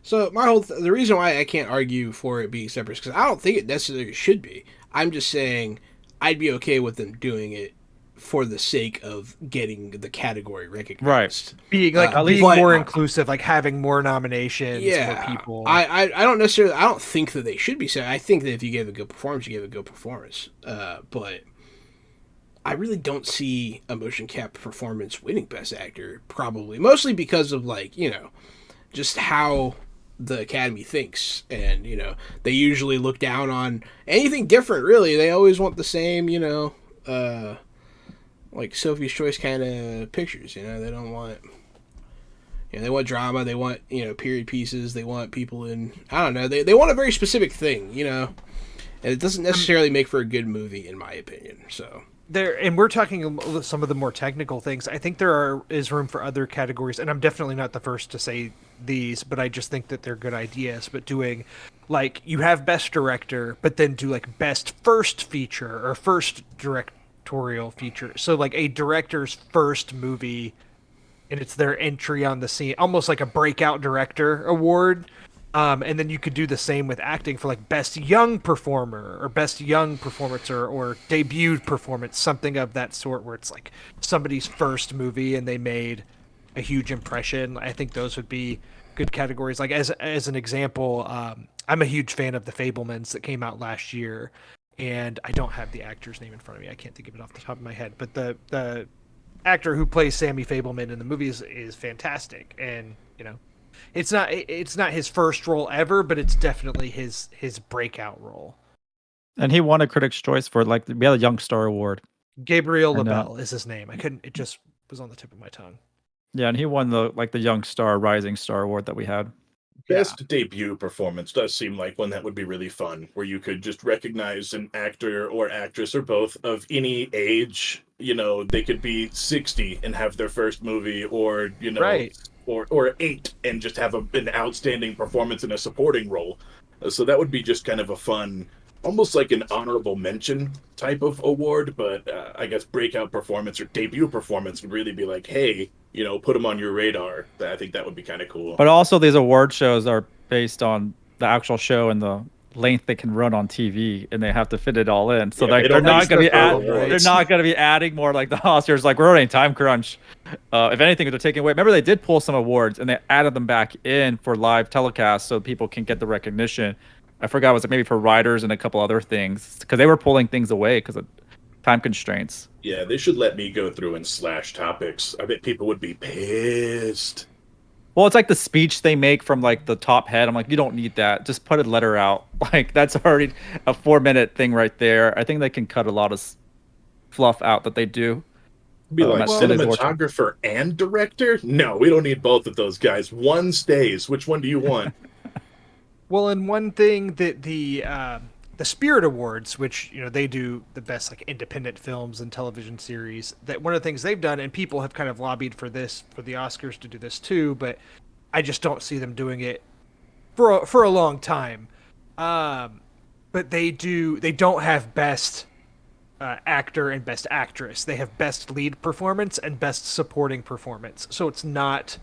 So the reason why I can't argue for it being separate is because I don't think it necessarily should be. I'm just saying I'd be okay with them doing it for the sake of getting the category recognized. Right. Being more inclusive, like having more nominations, more people. I don't think that they should be saying. I think that if you gave a good performance, you gave a good performance. But I really don't see a motion cap performance winning Best Actor, probably. Mostly because of just how the Academy thinks, and they usually look down on anything different. Really, they always want the same, like Sophie's Choice kind of pictures. They don't want, they want drama. They want period pieces. They want people in. I don't know. They want a very specific thing. And it doesn't necessarily make for a good movie, in my opinion. So. And we're talking some of the more technical things. I think is room for other categories, and I'm definitely not the first to say these, but I just think that they're good ideas. But doing, like, you have Best Director, but then do, like, Best First Feature or First Directorial Feature. So, like, a director's first movie, and it's their entry on the scene, almost like a Breakout Director Award. And then you could do the same with acting for like Best Young Performer or Best Young Performance or Debut Performance, something of that sort, where it's like somebody's first movie and they made a huge impression. I think those would be good categories. Like as an example, I'm a huge fan of The Fabelmans that came out last year, and I don't have the actor's name in front of me. I can't think of it off the top of my head, but the actor who plays Sammy Fabelman in the movie is fantastic, and it's not his first role ever, but it's definitely his breakout role. And he won a Critics' Choice for we had a Young Star Award. Gabriel LaBelle is his name. It just was on the tip of my tongue. Yeah, and he won the Young Star Rising Star Award that we had. Best debut performance does seem like one that would be really fun, where you could just recognize an actor or actress or both of any age. They could be 60 and have their first movie, or right. Or 8 and just have an outstanding performance in a supporting role. So that would be just kind of a fun, almost like an honorable mention type of award. But I guess breakout performance or debut performance would really be like, hey, put them on your radar. I think that would be kind of cool. But also these award shows are based on the actual show and the length they can run on TV, and they have to fit it all in. So they're not going to be adding more like the Oscars. Like, we're already in time crunch. If anything, they're taking away. Remember, they did pull some awards and they added them back in for live telecast so people can get the recognition. I forgot, was it maybe for writers and a couple other things, because they were pulling things away because of time constraints. Yeah, they should let me go through and slash topics. I bet people would be pissed. Well, it's like the speech they make from the top head. I'm like, you don't need that. Just put a letter out. That's already a 4-minute thing right there. I think they can cut a lot of fluff out that they do. Be like cinematographer and director? No, we don't need both of those guys. One stays. Which one do you want? Well, and one thing that the Spirit Awards, which they do the best independent films and television series, that one of the things they've done, and people have kind of lobbied for the Oscars to do this too, but I just don't see them doing it for a long time. But they don't have best actor and best actress. They have best lead performance and best supporting performance. So it's not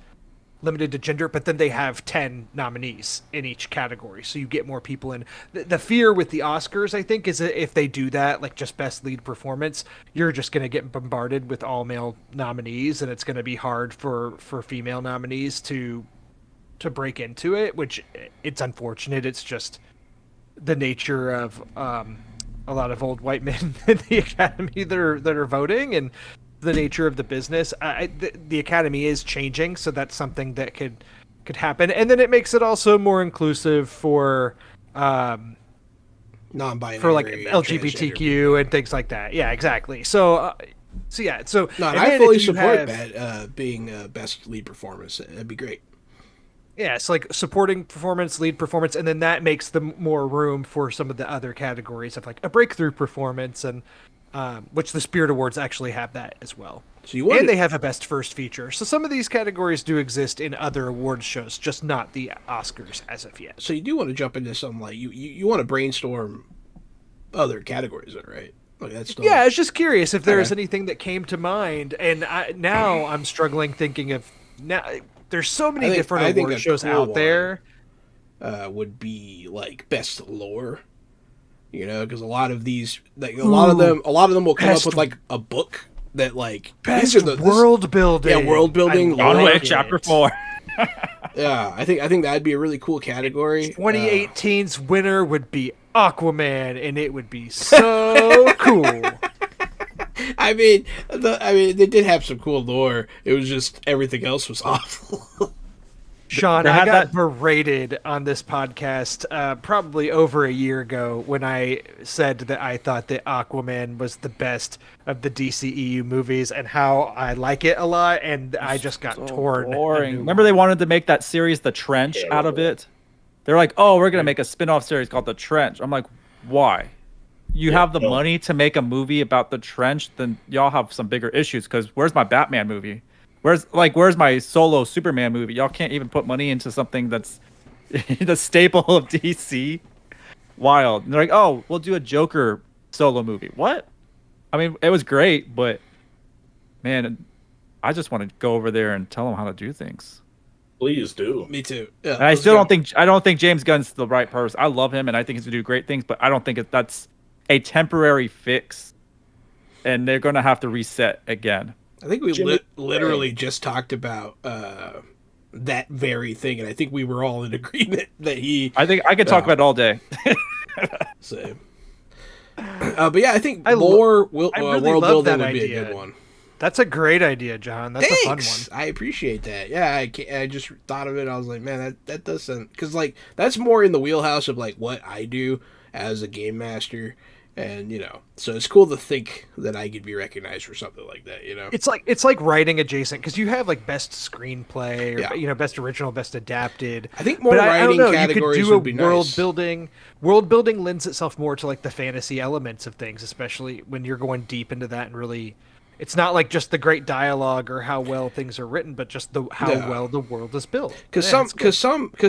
limited to gender, but then they have 10 nominees in each category, so you get more people in. The fear with the Oscars, I think, is that if they do that, just best lead performance, you're just going to get bombarded with all male nominees, and it's going to be hard for female nominees to break into it, which it's unfortunate. It's just the nature of a lot of old white men in the Academy that are voting, and the nature of the business. The Academy is changing, so that's something that could happen. And then it makes it also more inclusive for non-binary, for like LGBTQ and things like that. Yeah, exactly. So no, I fully support that being best lead performance. That'd be great. Yeah, it's like supporting performance, lead performance, and then that makes them more room for some of the other categories of like a breakthrough performance, and which the Spirit Awards actually have that as well. So they have a best first feature. So some of these categories do exist in other awards shows, just not the Oscars as of yet. So you do want to jump into something like you want to brainstorm other categories, right? Like that's still... Yeah, I was just curious if there was anything that came to mind, and now I'm struggling thinking of now. There's so many different award shows out there. Would be like best lore, because a lot of these, like a lot of them will come up with like a book that like best world building. Yeah, world building. John Wick Chapter 4. Yeah, I think that'd be a really cool category. 2018's winner would be Aquaman, and it would be so cool. I mean, they did have some cool lore. It was just everything else was awful. Sean, I got berated on this podcast probably over a year ago when I said that I thought that Aquaman was the best of the DCEU movies and how I like it a lot, and I just got torn. Boring. Remember they wanted to make that series The Trench out of it? They're like, oh, we're going to make a spin-off series called The Trench. I'm like, why? You have the money to make a movie about the trench, then y'all have some bigger issues. Because where's my Batman movie? Where's my solo Superman movie? Y'all can't even put money into something that's the staple of DC. Wild. And they're like, oh, we'll do a Joker solo movie. What? I mean, it was great, but man, I just want to go over there and tell them how to do things. Please do. Me too. Yeah, and I don't think James Gunn's the right person. I love him and I think he's gonna do great things, but I don't think that's a temporary fix, and they're going to have to reset again. I think we literally just talked about that very thing, and I think we were all in agreement that he... I think I could talk about it all day. Same. But yeah, I think world building would be a good one. That's a great idea, John. That's a fun one. I appreciate that. Yeah, I just thought of it. I was like, man, that doesn't... Because, like, that's more in the wheelhouse of, like, what I do as a game master. And so it's cool to think that I could be recognized for something like that. It's like writing adjacent, because you have like best screenplay or best original, best adapted. I think more writing categories would be nice. World building lends itself more to like the fantasy elements of things, especially when you're going deep into that and really. It's not like just the great dialogue or how well things are written, but just how well the world is built. Because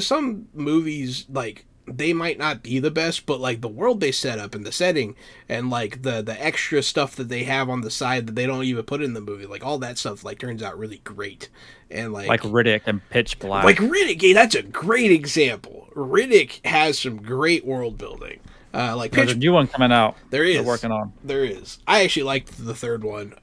some movies like. They might not be the best, but like the world they set up and the setting and like the extra stuff that they have on the side that they don't even put in the movie, like all that stuff like turns out really great. And like Riddick and Pitch Black. Like Riddick, that's a great example. Riddick has some great world building. There's a new one coming out. There is. They're working on. There is. I actually liked the third one.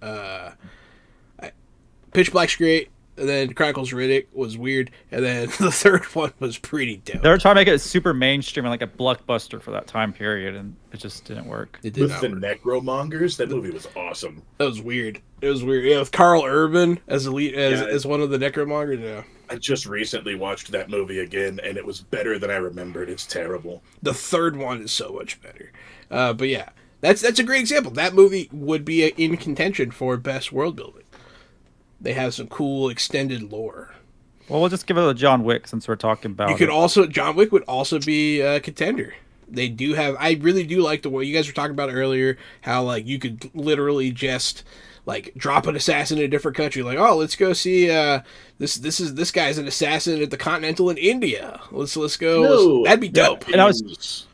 Pitch Black's great. And then Chronicles of Riddick was weird, and then the third one was pretty dope. They were trying to make it super mainstream and like a blockbuster for that time period, and it just didn't work. With the Necromongers, that movie was awesome. That was weird. It was weird. Yeah, with Carl Urban as the lead, as one of the Necromongers. Yeah. I just recently watched that movie again, and it was better than I remembered. It's terrible. The third one is so much better. But yeah, that's a great example. That movie would be in contention for best world building. They have some cool extended lore. Well, we'll just give it a John Wick since we're talking about John Wick would also be a contender. They do have... I really do like the way you guys were talking about earlier, how like you could literally just like drop an assassin in a different country. Like, oh, let's go see this guy's an assassin at the Continental in India. Let's go. No, that'd be dope. And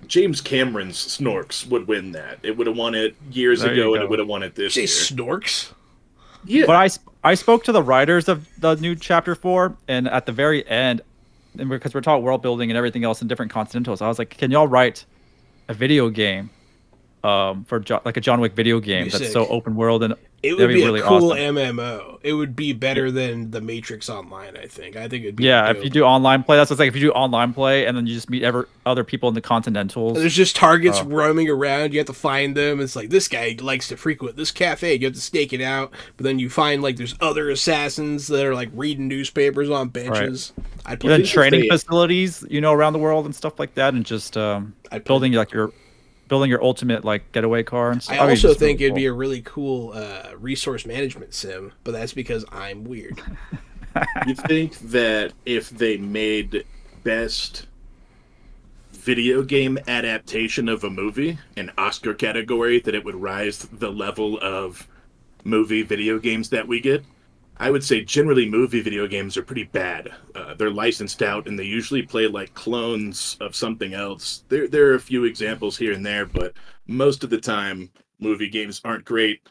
James Cameron's Snorks would win that. It would have won it years ago, and it would have won it this year. Snorks? Yeah. But I spoke to the writers of the new Chapter 4, and at the very end, and because we're talking world building and everything else in different continentals, I was like, can y'all write a video game like a John Wick video game that's so open world, and it would be really a cool awesome. MMO. It would be better than the Matrix Online. I think it'd be dope. If you do online play, that's what's like. If you do online play and then you just meet other people in the Continentals, there's just targets roaming around. You have to find them. It's like this guy likes to frequent this cafe. You have to stake it out, but then you find like there's other assassins that are like reading newspapers on benches. I'd put training facilities, around the world and stuff like that, and just building your ultimate like getaway car and stuff. I also think it'd be a really cool resource management sim, but that's because I'm weird. You think that if they made best video game adaptation of a movie, an Oscar category, that it would rise the level of movie video games that we get? I would say generally movie video games are pretty bad. They're licensed out, and they usually play like clones of something else. There are a few examples here and there, but most of the time, movie games aren't great.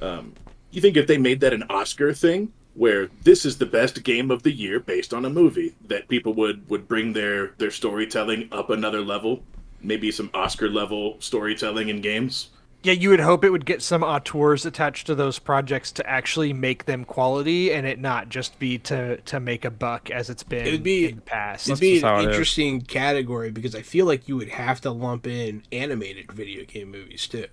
You think if they made that an Oscar thing, where this is the best game of the year based on a movie, that people would bring their storytelling up another level? Maybe some Oscar-level storytelling in games? Yeah, you would hope it would get some auteurs attached to those projects to actually make them quality, and it not just be to make a buck as it's been in the past. It'd be an interesting category because I feel like you would have to lump in animated video game movies too.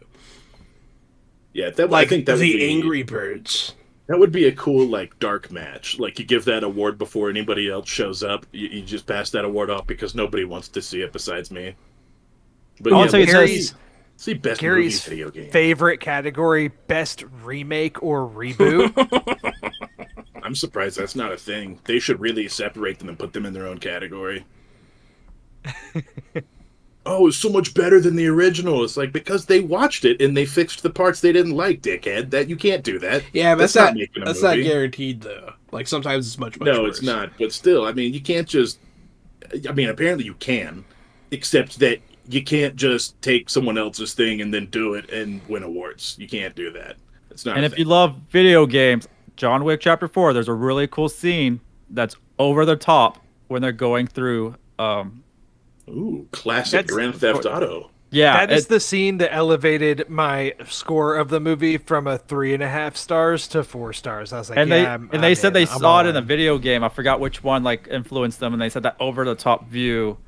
Yeah, I think that would the be, Angry Birds. That would be a cool like dark match. Like you give that award before anybody else shows up. You just pass that award off because nobody wants to see it besides me. But see best Gary's movie video game. Favorite category: best remake or reboot. I'm surprised that's not a thing. They should really separate them and put them in their own category. Oh, it's so much better than the original. It's like because they watched it and they fixed the parts they didn't like, dickhead. That you can't do that. Yeah, but that's not guaranteed though. Like sometimes it's much no, worse. It's not. But still, I mean, you can't just. I mean, apparently you can, except that. You can't just take someone else's thing and then do it and win awards. You can't do that. It's not. And if you love video games, John Wick Chapter 4, there's a really cool scene that's over the top when they're going through. Classic Grand Theft Auto. Yeah, that is the scene that elevated my score of the movie from a 3.5 stars to 4 stars. I was like, they said they saw it in a video game. I forgot which one like influenced them, and they said that over the top view.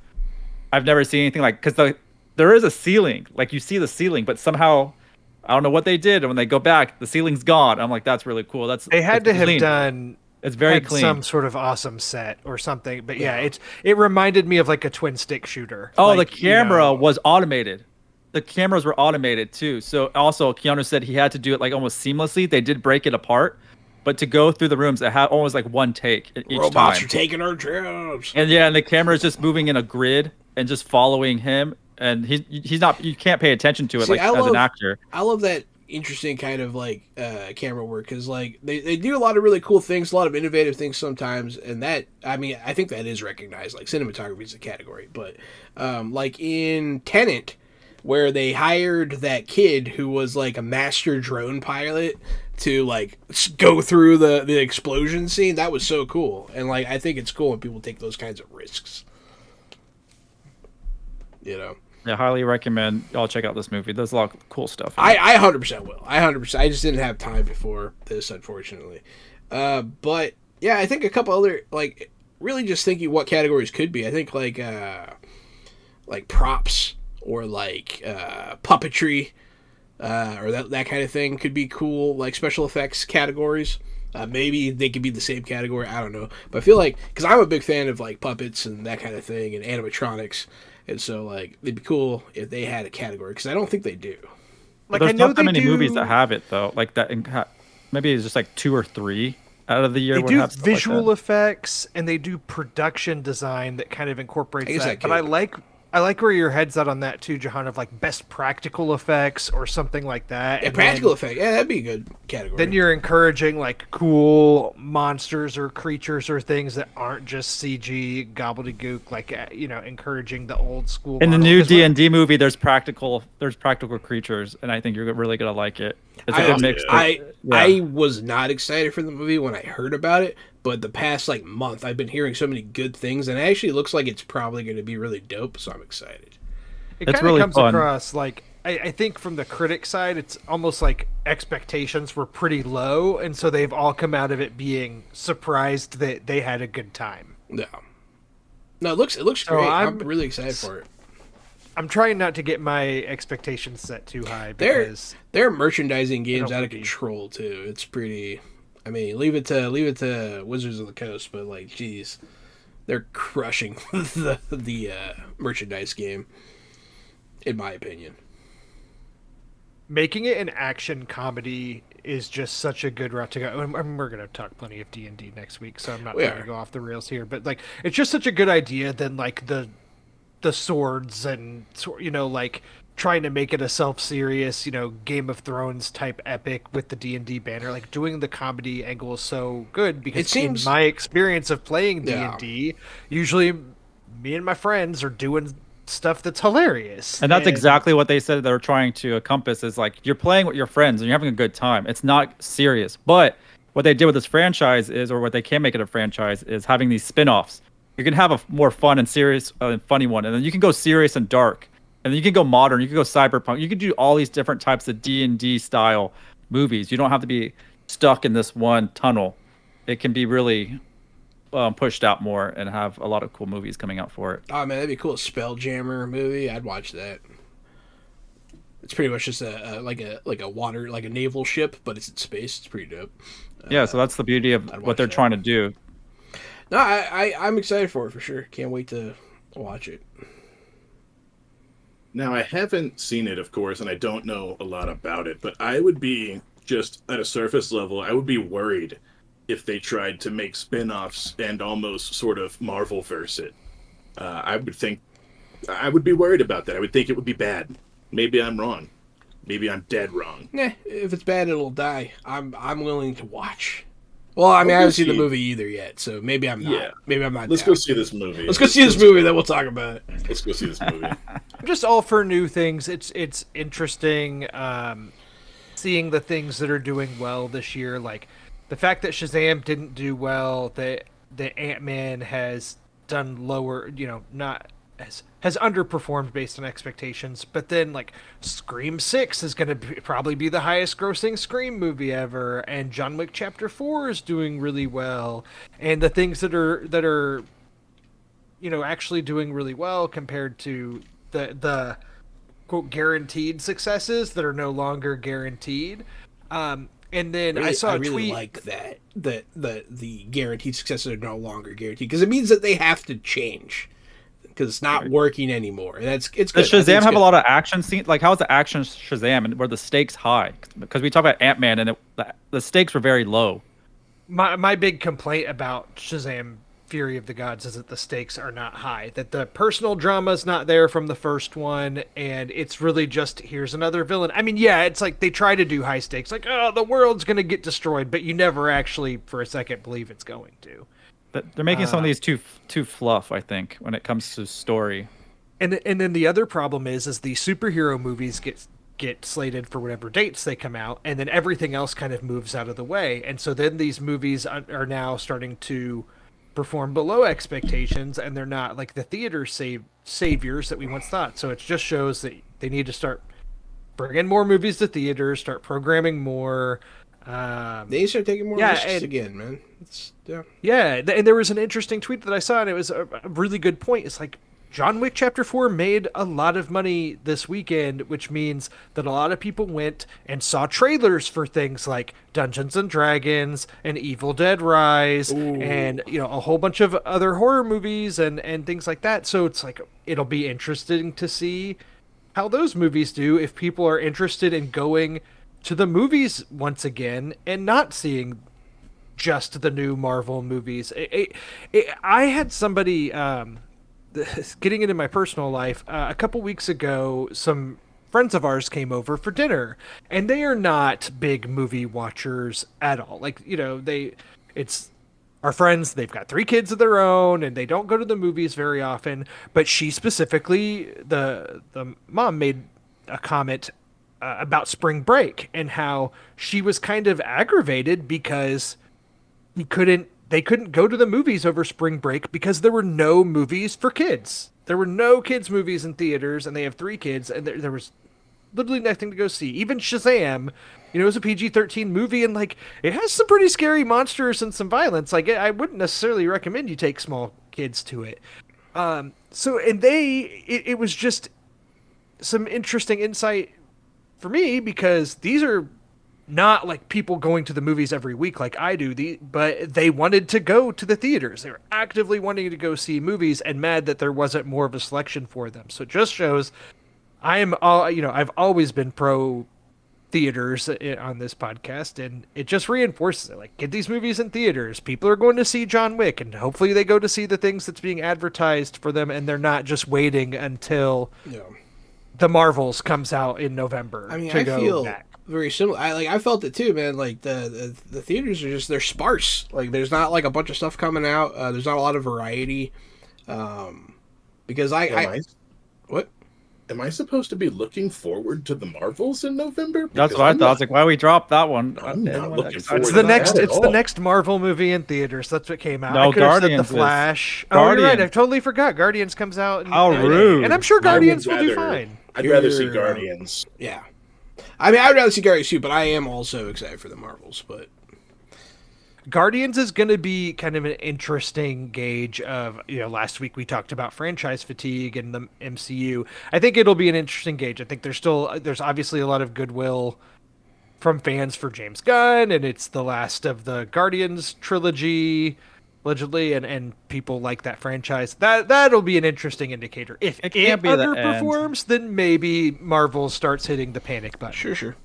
I've never seen anything like because there is a ceiling, like you see the ceiling, but somehow I don't know what they did, and when they go back, the ceiling's gone. I'm like, that's really cool. They had to have done. It's very clean. Some sort of awesome set or something, but it reminded me of like a twin stick shooter. Oh, like, the camera was automated. The cameras were automated too. So also, Keanu said he had to do it like almost seamlessly. They did break it apart. But to go through the rooms, it had almost like one take each time. Robots are taking our jobs. And and the camera is just moving in a grid and just following him. And he's not. You can't pay attention to it as an actor. I love that interesting kind of like camera work because like they do a lot of really cool things, a lot of innovative things sometimes. And that I think that is recognized. Like cinematography is a category, but like in Tenet, where they hired that kid who was like a master drone pilot to like go through the explosion scene. That was so cool. And like I think it's cool when people take those kinds of risks. Yeah, highly recommend y'all check out this movie. There's a lot of cool stuff. I 100% will. I 100%. I just didn't have time before this, unfortunately. But yeah, I think a couple other like really just thinking what categories could be. I think like props or like puppetry. Or that kind of thing could be cool, like special effects categories. Maybe they could be the same category. I don't know, but I feel like because I'm a big fan of like puppets and that kind of thing and animatronics, and so like it'd be cool if they had a category because I don't think they do. Like there's not that many movies that have it though. Like that, maybe it's just like 2 or 3 out of the year. They do visual effects and they do production design that kind of incorporates that. But I like where your head's at on that too, Jahan, of like best practical effects or something like that. And practical effect, yeah, that'd be a good category. Then you're encouraging like cool monsters or creatures or things that aren't just CG gobbledygook, like encouraging the old school. In the new D&D movie, there's practical creatures, and I think you're really gonna like it. It's a good mix. I was not excited for the movie when I heard about it. But the past like month, I've been hearing so many good things, and it actually looks like it's probably going to be really dope. So I'm excited. It kind of comes across like I think from the critic side, it's almost like expectations were pretty low, and so they've all come out of it being surprised that they had a good time. Yeah. No, it looks great. I'm really excited for it. I'm trying not to get my expectations set too high because their merchandising game's out of control too. It's pretty. I mean, leave it to Wizards of the Coast, but like, geez, they're crushing the merchandise game, in my opinion. Making it an action comedy is just such a good route to go. And we're going to talk plenty of D&D next week, so I'm not trying to go off the rails here. But like, it's just such a good idea than like the swords and, you know, like trying to make it a self-serious, you know, Game of Thrones type epic with the D&D banner. Like doing the comedy angle is so good because in my experience of playing D&D, usually me and my friends are doing stuff that's hilarious. And that's exactly what they said they're trying to encompass is like you're playing with your friends and you're having a good time. It's not serious. But what they did with this franchise is, or what they can make it a franchise, is having these spin-offs. You can have a more fun and serious and funny one, and then you can go serious and dark, and then you can go modern, you can go cyberpunk, you can do all these different types of D&D style movies. You don't have to be stuck in this one tunnel. It can be really pushed out more and have a lot of cool movies coming out for it. Oh man, that'd be cool. Spelljammer movie, I'd watch that. It's pretty much just a water, like a naval ship, but it's in space. It's pretty dope. Yeah, so that's the beauty of what they're trying to do. No, I'm excited for it for sure. Can't wait to watch it. Now, I haven't seen it, of course, and I don't know a lot about it, but I would be, just at a surface level, I would be worried if they tried to make spin-offs and almost sort of Marvel-verse it. I would be worried about that. I would think it would be bad. Maybe I'm wrong. Maybe I'm dead wrong. Nah, if it's bad, it'll die. I'm willing to watch. Well, I mean, I haven't seen the movie either yet, so maybe I'm not. Yeah. Maybe I'm not. Let's go see this movie. Let's go see this movie, then we'll talk about it. Let's go see this movie. I'm just all for new things. It's interesting seeing the things that are doing well this year. Like the fact that Shazam didn't do well, that Ant-Man has done lower, you know, not has underperformed based on expectations, but then like Scream 6 is going to probably be the highest grossing Scream movie ever, and John Wick Chapter 4 is doing really well, and the things that are you know actually doing really well compared to the quote guaranteed successes that are no longer guaranteed. And then I saw a tweet like that the guaranteed successes are no longer guaranteed because it means that they have to change. Because it's not working anymore. It's good. Does Shazam have a lot of action scenes? Like, how is the action Shazam, and were the stakes high? Because we talk about Ant-Man, and the stakes were very low. My big complaint about Shazam: Fury of the Gods is that the stakes are not high. That the personal drama is not there from the first one, and it's really just here's another villain. I mean, yeah, it's like they try to do high stakes, like the world's gonna get destroyed, but you never actually for a second believe it's going to. They're making some of these too fluff, I think, when it comes to story. And then the other problem is the superhero movies get slated for whatever dates they come out, and then everything else kind of moves out of the way. And so then these movies are now starting to perform below expectations, and they're not like the theater saviors that we once thought. So it just shows that they need to start bringing more movies to theaters, start programming more. They start taking more risks again, man. And there was an interesting tweet that I saw, and it was a really good point. It's like John Wick Chapter 4 made a lot of money this weekend, which means that a lot of people went and saw trailers for things like Dungeons and Dragons and Evil Dead Rise and a whole bunch of other horror movies and things like that. So it's like it'll be interesting to see how those movies do if people are interested in going to the movies once again and not seeing just the new Marvel movies. I had somebody getting into my personal life a couple weeks ago. Some friends of ours came over for dinner, and they are not big movie watchers at all. Like, it's our friends. They've got 3 kids of their own, and they don't go to the movies very often. But she specifically, the mom made a comment about Spring Break and how she was kind of aggravated because they couldn't go to the movies over Spring Break because there were no movies for kids. There were no kids movies in theaters, and they have 3 kids, and there was literally nothing to go see. Even Shazam, you know, it was a PG-13 movie, and like it has some pretty scary monsters and some violence. Like I wouldn't necessarily recommend you take small kids to it. It was just some interesting insight for me, because these are not like people going to the movies every week like I do, but they wanted to go to the theaters. They were actively wanting to go see movies and mad that there wasn't more of a selection for them. So it just shows I've always been pro theaters on this podcast, and it just reinforces it. Like, get these movies in theaters. People are going to see John Wick, and hopefully they go to see the things that's being advertised for them, and they're not just waiting until the Marvels comes out in November. I mean, I feel very similar. I felt it too, man. Like the theaters are they're sparse. Like there's not like a bunch of stuff coming out. There's not a lot of variety. Because what? Am I supposed to be looking forward to the Marvels in November? Because that's what I thought. I was like, why we drop that one? I'm not looking forward it's to the next Marvel movie in theaters. That's what came out. No, Guardians. The Flash. Oh, you're right. I totally forgot. Guardians comes out. How rude. And I'm sure Guardians will do fine. I'd rather see Guardians. Yeah. I mean, I would rather see Guardians too, but I am also excited for the Marvels. But Guardians is going to be kind of an interesting gauge of, last week we talked about franchise fatigue and the MCU. I think it'll be an interesting gauge. I think there's obviously a lot of goodwill from fans for James Gunn, and it's the last of the Guardians trilogy, allegedly, and people like that franchise. That'll be an interesting indicator. If it underperforms, then maybe Marvel starts hitting the panic button. Sure.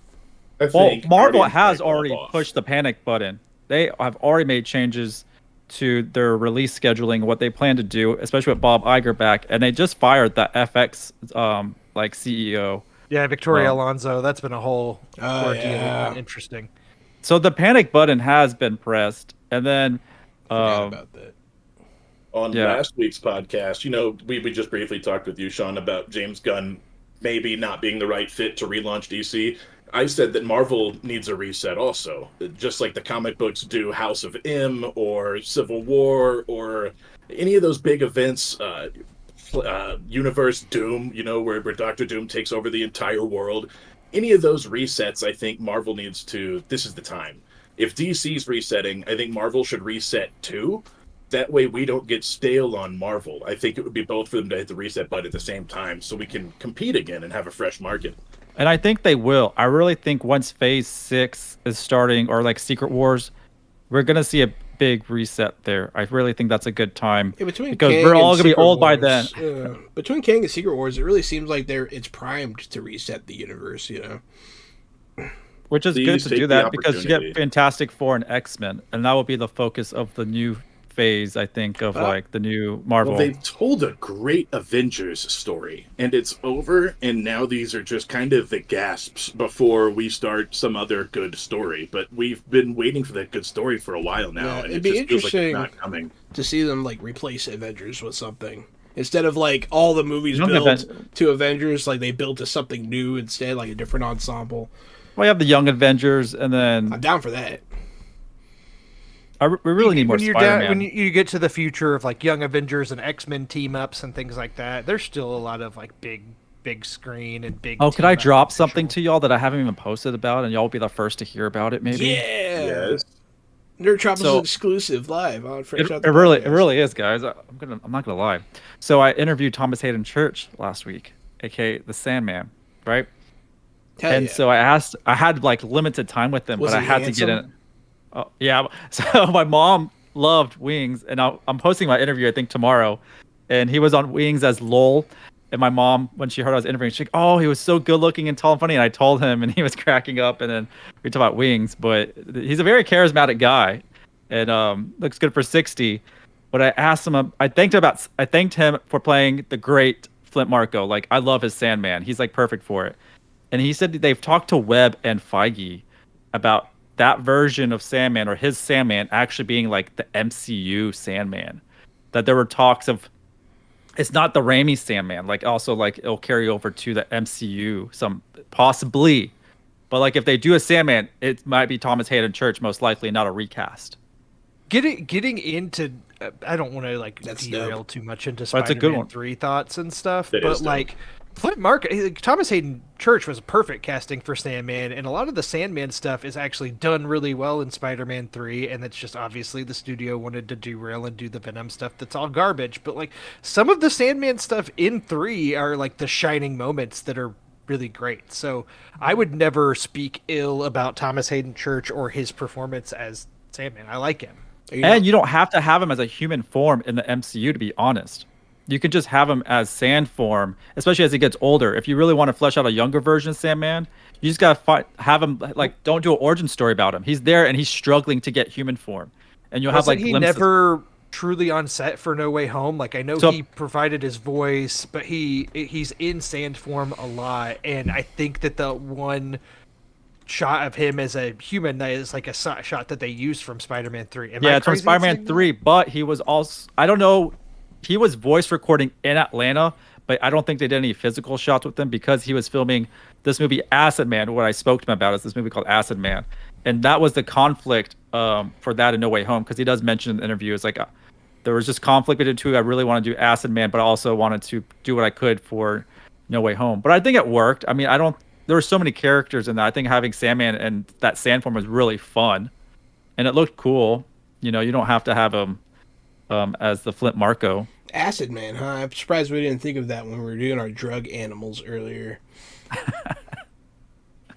Marvel has already pushed the panic button. They have already made changes to their release scheduling, what they plan to do, especially with Bob Iger back, and they just fired the FX CEO. Yeah, Victoria Alonso. That's been a whole ordeal. Interesting. So the panic button has been pressed, and then about that. On last week's podcast, we just briefly talked with you, Sean, about James Gunn maybe not being the right fit to relaunch DC. I said that Marvel needs a reset also, just like the comic books do House of M or Civil War or any of those big events, Universe Doom, where Dr. Doom takes over the entire world. Any of those resets, I think Marvel needs to, this is the time. If DC's resetting, I think Marvel should reset too. That way we don't get stale on Marvel. I think it would be both for them to hit the reset button at the same time so we can compete again and have a fresh market. And I think they will. I really think once Phase 6 is starting, or like Secret Wars, we're going to see a big reset there. I really think that's a good time. Yeah, because Kang we're all going to be old by then. Between Kang and Secret Wars, it really seems like it's primed to reset the universe, Which is good to do that because you get Fantastic Four and X-Men, and that will be the focus of the new phase, I think, of the new Marvel. Well, they've told a great Avengers story, and it's over, and now these are just kind of the gasps before we start some other good story. But we've been waiting for that good story for a while now, and it'd it be just feels like interesting it's not coming. To see them replace Avengers with something. Instead of all the movies built to Avengers, they built to something new instead, like a different ensemble. Well, you have the Young Avengers, and then I'm down for that. We really need more Spider-Man. When you get to the future of Young Avengers and X-Men team-ups and things like that, there's still a lot of big screen and big. Oh, could I drop something to y'all that I haven't even posted about, and y'all will be the first to hear about it? Maybe. Yeah. Yes. Nerd Trop is exclusive live on Fresh Out the It really is, guys. I'm not gonna lie. So I interviewed Thomas Hayden Church last week, aka the Sandman, right? So I had limited time with him, but I had to get in. Oh, yeah. So my mom loved Wings, and I'm posting my interview, I think, tomorrow. And he was on Wings as Lowell. And my mom, when she heard I was interviewing, she's like, "Oh, he was so good looking and tall and funny." And I told him, and he was cracking up. And then we talked about Wings. But he's a very charismatic guy, and looks good for 60. But I asked him, I thanked him for playing the great Flint Marko. I love his Sandman. He's perfect for it. And he said they've talked to Webb and Feige about that version of Sandman, or his Sandman, actually being the MCU Sandman. That there were talks of, it's not the Raimi Sandman, it'll carry over to the MCU, possibly. But if they do a Sandman, it might be Thomas Hayden Church, most likely, not a recast. Getting into, I don't want to derail too much into Spider-Man 3 thoughts and stuff, but Flint Mark, Thomas Hayden Church was a perfect casting for Sandman, and a lot of the Sandman stuff is actually done really well in Spider-Man 3, and it's just obviously the studio wanted to derail and do the Venom stuff that's all garbage, but like some of the Sandman stuff in 3 are like the shining moments that are really great. So I would never speak ill about Thomas Hayden Church or his performance as Sandman. I like him. And you don't have to have him as a human form in the MCU, to be honest. You can just have him as Sand form, especially as he gets older. If you really want to flesh out a younger version of Sandman, you just gotta have him like don't do an origin story about him. He's there and he's struggling to get human form, and you'll have like he never truly on set for No Way Home. Like I know he provided his voice, but he's in Sand form a lot, and I think that the one shot of him as a human that is like a shot that they used from Spider-Man 3. Yeah, it's from Spider-Man 3, but he was also I don't know. He was voice recording in Atlanta, but I don't think they did any physical shots with him because he was filming this movie Acid Man. What I spoke to him about is this movie called Acid Man, and that was the conflict for that in No Way Home, because he does mention in the interview, it's like there was just conflict between the two. I really want to do Acid Man, but I also wanted to do what I could for No Way Home. But I think it worked. I mean, there were so many characters in that. I think having Sandman and that sand form was really fun, and it looked cool. You know, you don't have to have him as the Flint Marko. Acid Man, huh? I'm surprised we didn't think of that when we were doing our drug animals earlier.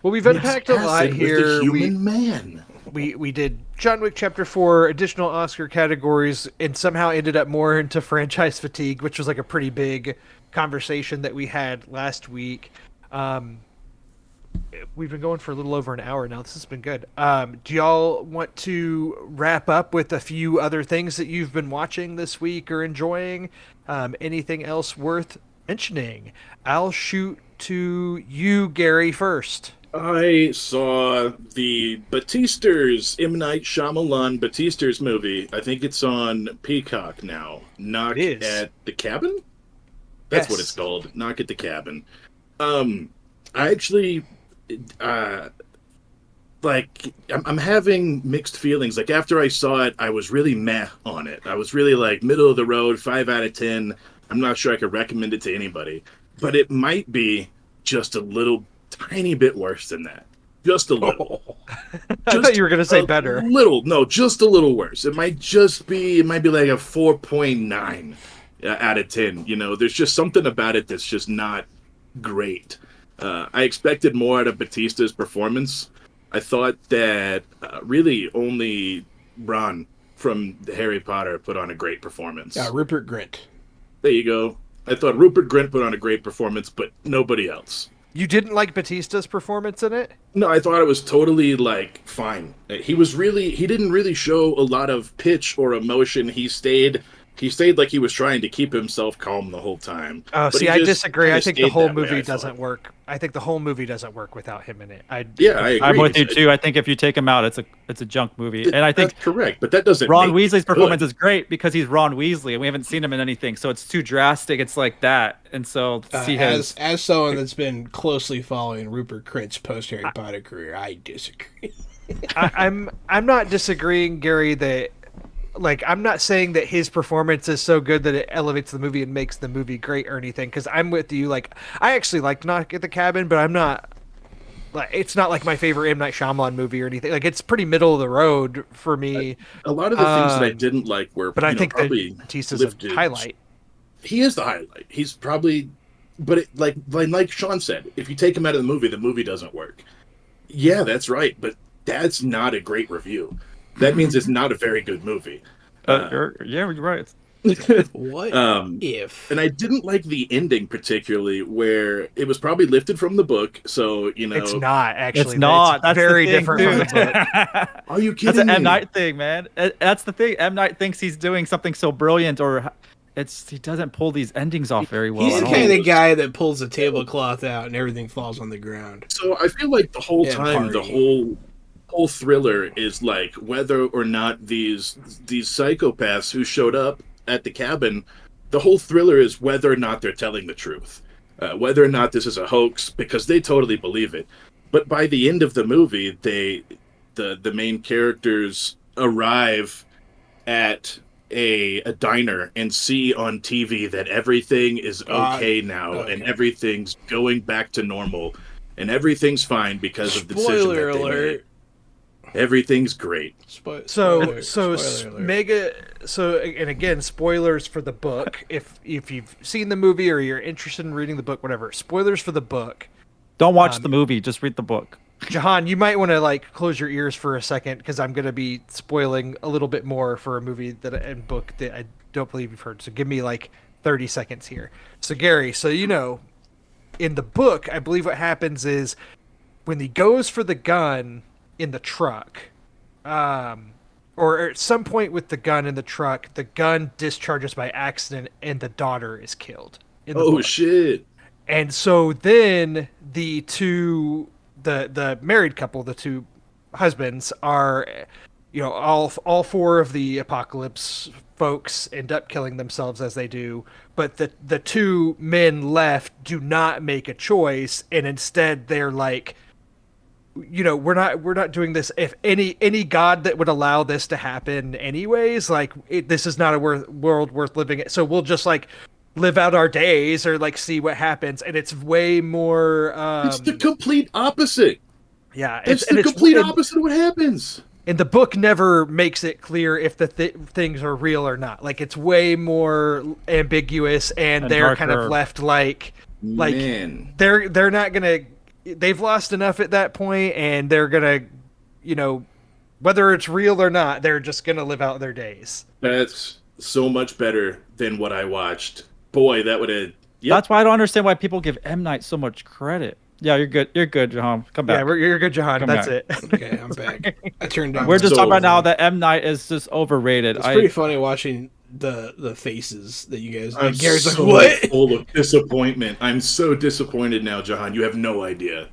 Well, we've unpacked a lot here. The human man. We did John Wick Chapter 4, additional Oscar categories, and somehow ended up more into franchise fatigue, which was like a pretty big conversation that we had last week. We've been going for a little over an hour now. This has been good. Do y'all want to wrap up with a few other things that you've been watching this week or enjoying? Anything else worth mentioning? I'll shoot to you, Gary, first. I saw the Batista's M. Night Shyamalan Batista's movie. I think it's on Peacock now. Knock at the Cabin? That's what it's called. Knock at the Cabin. I actually... I'm having mixed feelings. Like after I saw it, I was really meh on it. I was really like middle of the road, 5 out of 10. I'm not sure I could recommend it to anybody, but it might be just a little tiny bit worse than that. Just a little. I thought you were going to say better. Just a little worse. It might be like a 4.9 out of 10. You know, there's just something about it that's just not great. I expected more out of Batista's performance. I thought that really only Ron from Harry Potter put on a great performance. Rupert Grint. There you go. I thought Rupert Grint put on a great performance, but nobody else. You didn't like Batista's performance in it? No, I thought it was totally fine. He didn't really show a lot of pitch or emotion. He stayed like he was trying to keep himself calm the whole time. Oh, see, I disagree. I think the whole movie doesn't work. I think the whole movie doesn't work without him in it. I agree. I'm with you too. I think if you take him out, it's a junk movie. And I think that's correct, but that doesn't. Ron Weasley's performance is great because he's Ron Weasley, and we haven't seen him in anything, so it's too drastic. It's like that, and so as someone that's been closely following Rupert Grint's post Harry Potter career, I disagree. I'm not disagreeing, Gary. That. Like, I'm not saying that his performance is so good that it elevates the movie and makes the movie great or anything, because I'm with you. Like, I actually liked Knock at the Cabin, but I'm not... Like, it's not like my favorite M. Night Shyamalan movie or anything. Like, it's pretty middle of the road for me. A lot of the things that I didn't like were... But I think that Batista's a highlight. He is the highlight. He's probably... But like Sean said, if you take him out of the movie doesn't work. Yeah, that's right, but that's not a great review. That means it's not a very good movie. Yeah, you're right. What if? And I didn't like the ending particularly, where it was probably lifted from the book. So it's not actually. It's not. That's very thing, different from the book. Are you kidding? That's an me? M. Night thing, man. That's the thing. M. Night thinks he's doing something so brilliant, or he doesn't pull these endings off very well. He's the kind of guy that pulls the tablecloth out and everything falls on the ground. So I feel like the whole time, the whole thriller is like whether or not these psychopaths who showed up at the cabin, the whole thriller is whether or not they're telling the truth, whether or not this is a hoax, because they totally believe it. But by the end of the movie, the main characters arrive at a diner and see on TV that everything is okay now and everything's going back to normal and everything's fine because of the decision that they made. Everything's great. And again, spoilers for the book. If you've seen the movie or you're interested in reading the book, whatever. Spoilers for the book. Don't watch the movie. Just read the book. Jahan, you might want to close your ears for a second because I'm going to be spoiling a little bit more for a movie and book that I don't believe you've heard. So give me 30 seconds here. So Gary, in the book, I believe what happens is when he goes for the gun in the truck, or at some point with the gun in the truck, the gun discharges by accident and the daughter is killed. Oh, shit. And so then the married couple, the two husbands are, all four of the apocalypse folks end up killing themselves as they do. But the two men left do not make a choice. And instead they're like, we're not doing this. If any God that would allow this to happen anyways, this is not a world worth living in. So we'll just live out our days or see what happens. And it's way more it's the complete opposite. Yeah, it's the complete opposite of what happens. And the book never makes it clear if the things are real or not. It's way more ambiguous, and they're darker. Kind of left Man. they're not gonna. They've lost enough at that point, and they're gonna, whether it's real or not, they're just gonna live out their days. That's so much better than what I watched. Boy, that would have. Yep. That's why I don't understand why people give M. Night so much credit. Yeah, you're good. You're good, Jahan. Come back. Yeah, you're good, Jahan. That's it. Okay, I'm back. I turned down. We're just talking about now that M. Night is just overrated. It's pretty funny watching the faces that you guys. I'm Gary's so what? Full of disappointment. I'm so disappointed now, Jahan. You have no idea.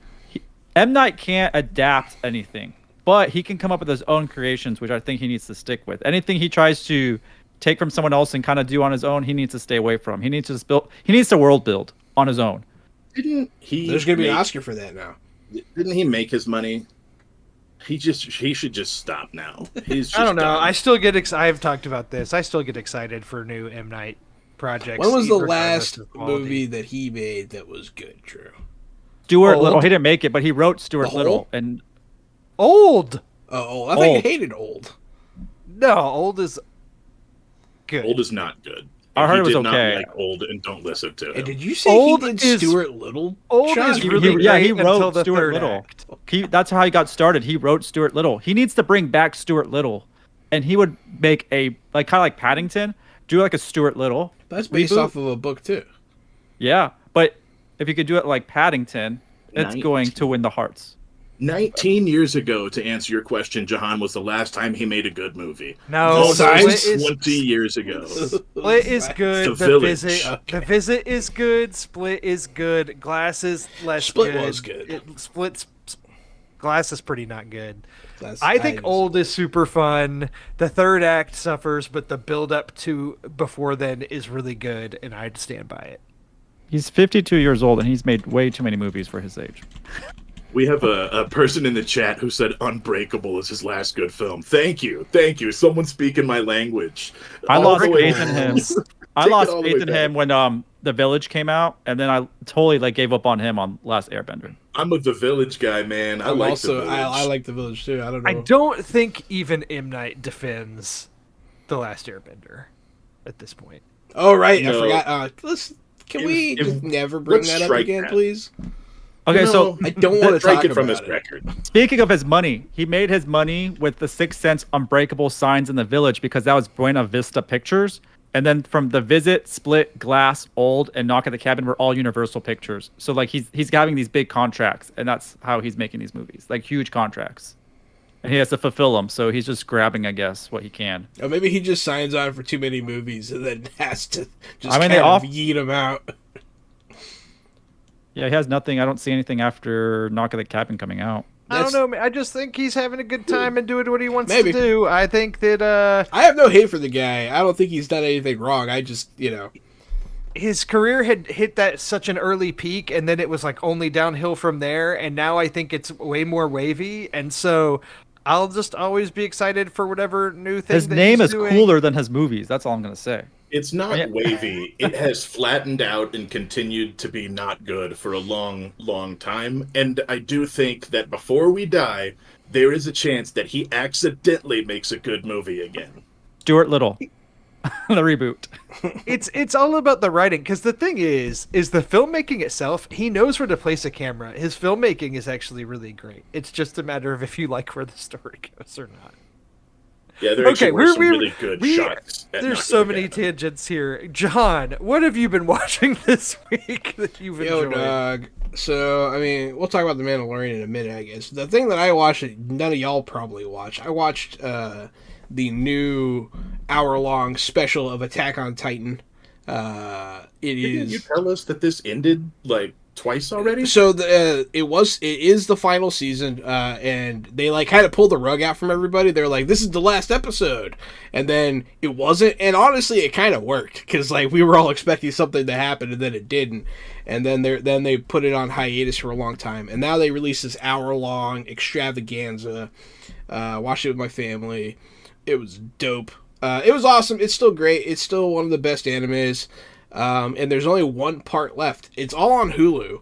M. Night can't adapt anything, but he can come up with his own creations, which I think he needs to stick with. Anything he tries to take from someone else and kind of do on his own, he needs to stay away from. He needs to world build on his own. Didn't he? There's gonna be an Oscar for that now. Didn't he make his money? He should just stop now. He's just I don't know. done. I still get I've talked about this. I still get excited for new M. Night projects. When was the last movie that he made that was good, Drew? Stuart Little. He didn't make it, but he wrote Stuart Little and Old. Oh, I thought you hated Old. No, Old is good. Old is not good. I heard it was okay. Okay. Not like Old, and don't listen to him. And did you say Old he did is, Stuart Little? Old John? is really he wrote Stuart Little. Act. That's how he got started. He wrote Stuart Little. He needs to bring back Stuart Little, and he would make a kind of like Paddington, do a Stuart Little. That's based off of a book too. Yeah, but if you could do it like Paddington, it's going to win the hearts. 19 years ago, to answer your question, Jahan, was the last time he made a good movie. No, Split 20 years ago. Split is good. The Visit is good. Split is good. Glass is less Split good. was good. Glass is pretty not good. I think Old is super fun. The third act suffers, but the build up to before then is really good, and I'd stand by it. He's 52 years old, and he's made way too many movies for his age. We have a person in the chat who said Unbreakable is his last good film. Thank you. Someone speaking my language. I lost faith in him. I lost faith in him when The Village came out, and then I totally gave up on him on Last Airbender. I'm a The Village guy, man. I like The Village. I like The Village too. I don't know. I don't think even M. Night defends The Last Airbender at this point. Oh right, no. I forgot. Can we never bring that up again, please? Okay, so I don't want to talk about from his record. Speaking of his money, he made his money with the Sixth Sense Unbreakable signs in The Village because that was Buena Vista Pictures. And then from The Visit, Split, Glass, Old, and Knock at the Cabin were all Universal Pictures. So he's having these big contracts, and that's how he's making these movies, huge contracts. And he has to fulfill them, so he's just grabbing, I guess, what he can. Or maybe he just signs on for too many movies and then has to just yeet them out. Yeah, he has nothing. I don't see anything after Knock at the Cabin coming out. I don't know. I just think he's having a good time and doing what he wants to do. I think that... I have no hate for the guy. I don't think he's done anything wrong. I just, His career had hit such an early peak, and then it was only downhill from there, and now I think it's way more wavy. And so I'll just always be excited for whatever new thing. His name is cooler than his movies. That's all I'm gonna say. It's not wavy. It has flattened out and continued to be not good for a long, long time. And I do think that before we die, there is a chance that he accidentally makes a good movie again. Stuart Little. The reboot. It's all about the writing, because the thing is the filmmaking itself, he knows where to place a camera. His filmmaking is actually really great. It's just a matter of if you like where the story goes or not. Yeah, there actually were some really good shots. There's so many tangents here. John, what have you been watching this week that you've enjoyed? Yo, dog. So, I mean, we'll talk about The Mandalorian in a minute, I guess. The thing that I watched that none of y'all probably watched, I watched the new hour-long special of Attack on Titan. Didn't you tell us that this ended, like, twice already? So it is the final season, and they like kind of pulled the rug out from everybody. They're like, this is the last episode, and then it wasn't. And honestly, it kind of worked, because like we were all expecting something to happen, and then it didn't. And then they put it on hiatus for a long time, and now they released this hour-long extravaganza. Watched it with my family. It was dope. It was awesome. It's still great. It's still one of the best animes. And there's only one part left. It's all on Hulu.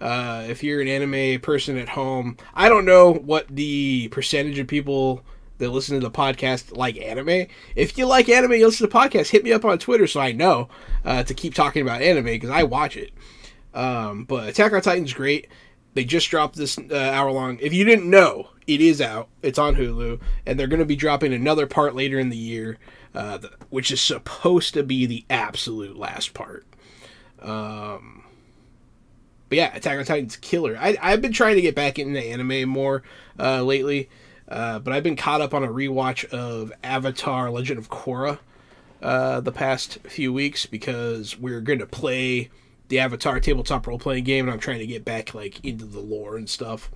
If you're an anime person at home, I don't know what the percentage of people that listen to the podcast like anime. If you like anime, you listen to podcasts, hit me up on Twitter so I know to keep talking about anime, because I watch it. But Attack on Titan's great. They just dropped this hour-long. If you didn't know, it is out. It's on Hulu. And they're going to be dropping another part later in the year, which is supposed to be the absolute last part. But yeah, Attack on Titan's killer. I've been trying to get back into anime more lately, but I've been caught up on a rewatch of Avatar Legend of Korra the past few weeks, because we're going to play the Avatar tabletop role-playing game, and I'm trying to get back like into the lore and stuff.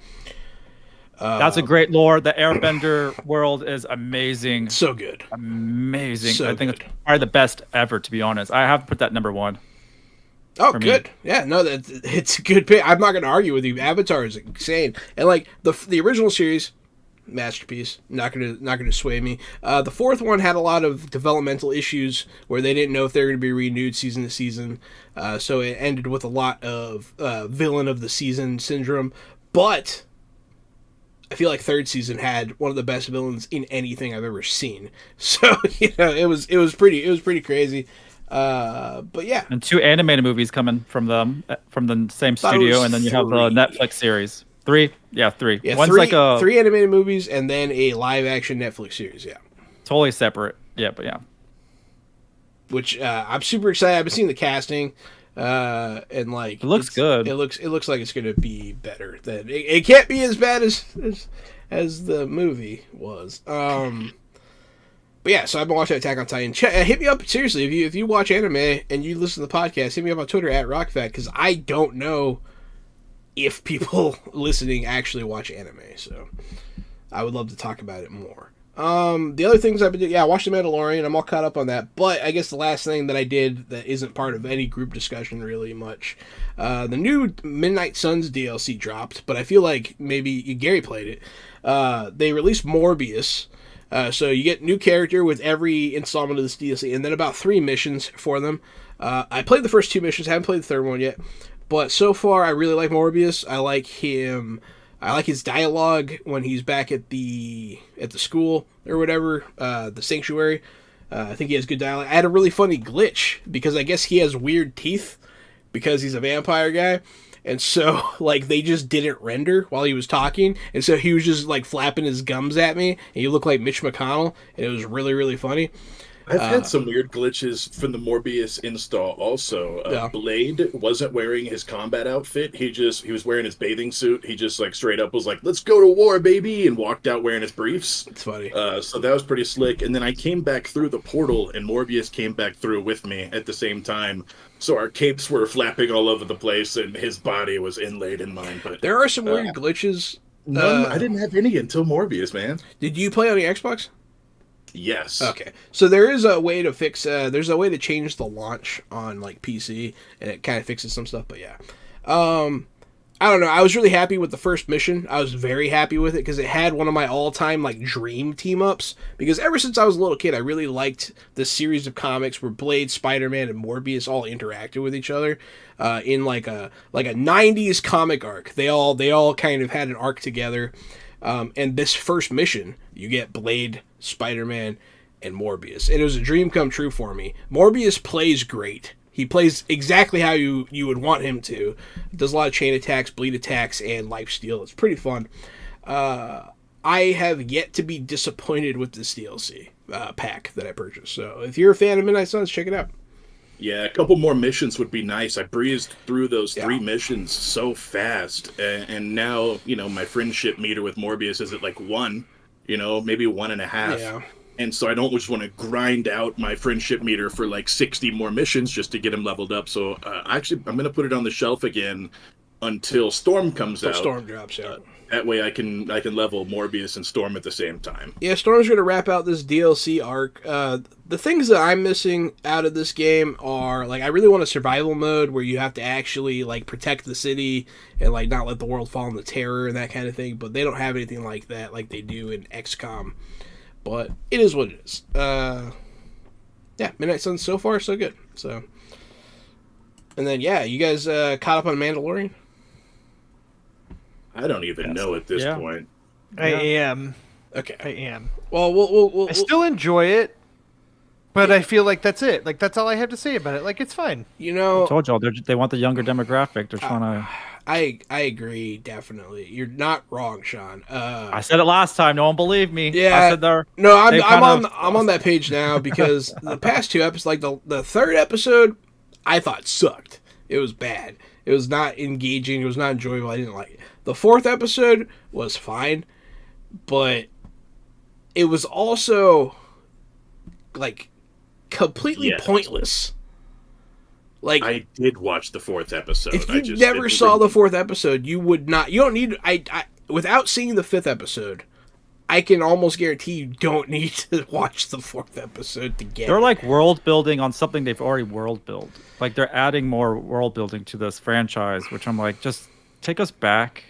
That's a great lore. The Airbender world is amazing. So good. Amazing. So I think good. It's probably the best ever, to be honest. I have to put that number one. Oh, good. Me. Yeah, no, it's a good pick. I'm not going to argue with you. Avatar is insane. And like the original series, masterpiece. Not gonna sway me. The fourth one had a lot of developmental issues where they didn't know if they were going to be renewed season to season. So it ended with a lot of villain of the season syndrome. But I feel like third season had one of the best villains in anything I've ever seen. So it was pretty crazy. But yeah, and 2 animated movies coming from the same studio, and then you have the Netflix series. 3, yeah, 3. Yeah, one's 3, like a 3 animated movies, and then a live action Netflix series. Yeah, totally separate. Yeah, but yeah, which I'm super excited. I've been seeing the casting. And like it looks good. It looks like it's gonna be better. Than it can't be as bad as the movie was. But yeah, so I've been watching Attack on Titan. Hit me up seriously if you watch anime and you listen to the podcast. Hit me up on Twitter @RockFat, because I don't know if people listening actually watch anime. So I would love to talk about it more. The other things I've been doing, I watched The Mandalorian. I'm all caught up on that. But I guess the last thing that I did that isn't part of any group discussion really much, the new Midnight Suns DLC dropped, but I feel like maybe Gary played it. They released Morbius. So you get new character with every installment of this DLC, and then about 3 missions for them. I played the first 2 missions, haven't played the third one yet. But so far, I really like Morbius. I like him. I like his dialogue when he's back at the school or whatever, the sanctuary. I think he has good dialogue. I had a really funny glitch because I guess he has weird teeth because he's a vampire guy. And so, like, they just didn't render while he was talking. And so he was just, like, flapping his gums at me. And he looked like Mitch McConnell. And it was really, really funny. I've had some weird glitches from the Morbius install also. Yeah. Blade wasn't wearing his combat outfit. He was wearing his bathing suit. He just like straight up was like, "Let's go to war, baby," and walked out wearing his briefs. It's funny. So that was pretty slick. And then I came back through the portal, and Morbius came back through with me at the same time. So our capes were flapping all over the place, and his body was inlaid in mine. But there are some weird glitches. None, I didn't have any until Morbius, man. Did you play on the Xbox? Yes. Okay. So there is a way to fix. There's a way to change the launch on like PC, and it kind of fixes some stuff. But yeah, I don't know. I was really happy with the first mission. I was very happy with it because it had one of my all-time like dream team-ups. Because ever since I was a little kid, I really liked the series of comics where Blade, Spider-Man, and Morbius all interacted with each other in like a '90s comic arc. They all kind of had an arc together. And this first mission, you get Blade, Spider-Man, and Morbius, and it was a dream come true for me. Morbius plays great. He plays exactly how you would want him to. Does a lot of chain attacks, bleed attacks, and lifesteal. It's pretty fun. I have yet to be disappointed with this DLC pack that I purchased. So if you're a fan of Midnight Suns, check it out. Yeah, a couple more missions would be nice. I breezed through those 3 missions so fast. And now, my friendship meter with Morbius is at like 1, maybe 1.5. Yeah. And so I don't just want to grind out my friendship meter for like 60 more missions just to get him leveled up. So actually, I'm going to put it on the shelf again until Storm comes out. Storm drops out. That way I can level Morbius and Storm at the same time. Yeah, Storm's going to wrap out this DLC arc. The things that I'm missing out of this game are, like, I really want a survival mode where you have to actually, like, protect the city and, like, not let the world fall into terror and that kind of thing. But they don't have anything like that like they do in XCOM. But it is what it is. Yeah, Midnight Suns so far so good. So, and then you guys caught up on Mandalorian? I don't even know at this point. I am. Okay. I am. Well, we'll I still enjoy it, but I feel like that's it. Like that's all I have to say about it. Like it's fine. I told y'all they want the younger demographic. They're trying to. I agree, definitely. You're not wrong, Sean. I said it last time. No one believed me. Yeah. I said they're. No, I'm on that page now because the past 2 episodes, like the third episode, I thought sucked. It was bad. It was not engaging. It was not enjoyable. I didn't like it. The 4th episode was fine, but it was also like completely pointless. Like, I did watch the 4th episode. If you never saw the 4th episode, you would not. You don't need. Without seeing the 5th episode, I can almost guarantee you don't need to watch the 4th episode to get. They're like world building on something they've already world built. Like they're adding more world building to this franchise, which I'm like, just take us back.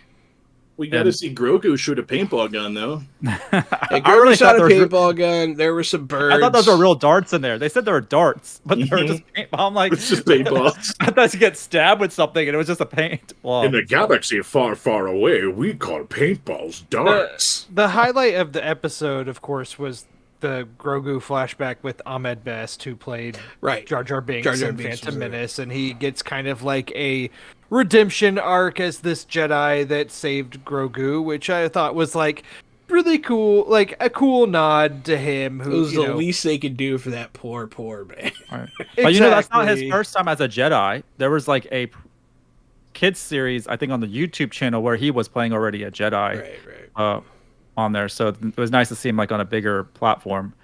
We got to see Grogu shoot a paintball gun, though. I really shot a paintball gun. There were some birds. I thought those were real darts in there. They said there were darts, but they were just paintball. I'm like, it's just paintballs. I thought you get stabbed with something, and it was just a paintball. In the galaxy far, far away, we call paintballs darts. The highlight of the episode, of course, was the Grogu flashback with Ahmed Best, who played Jar Jar Binks in Phantom Menace, and he gets kind of like a redemption arc as this Jedi that saved Grogu, which I thought was like really cool, like a cool nod to him. Who, it was the least they could do for that poor man. Right. But that's not his first time as a Jedi. There was like a kids series, I think, on the YouTube channel where he was playing already a Jedi. Right. On there, so it was nice to see him like on a bigger platform.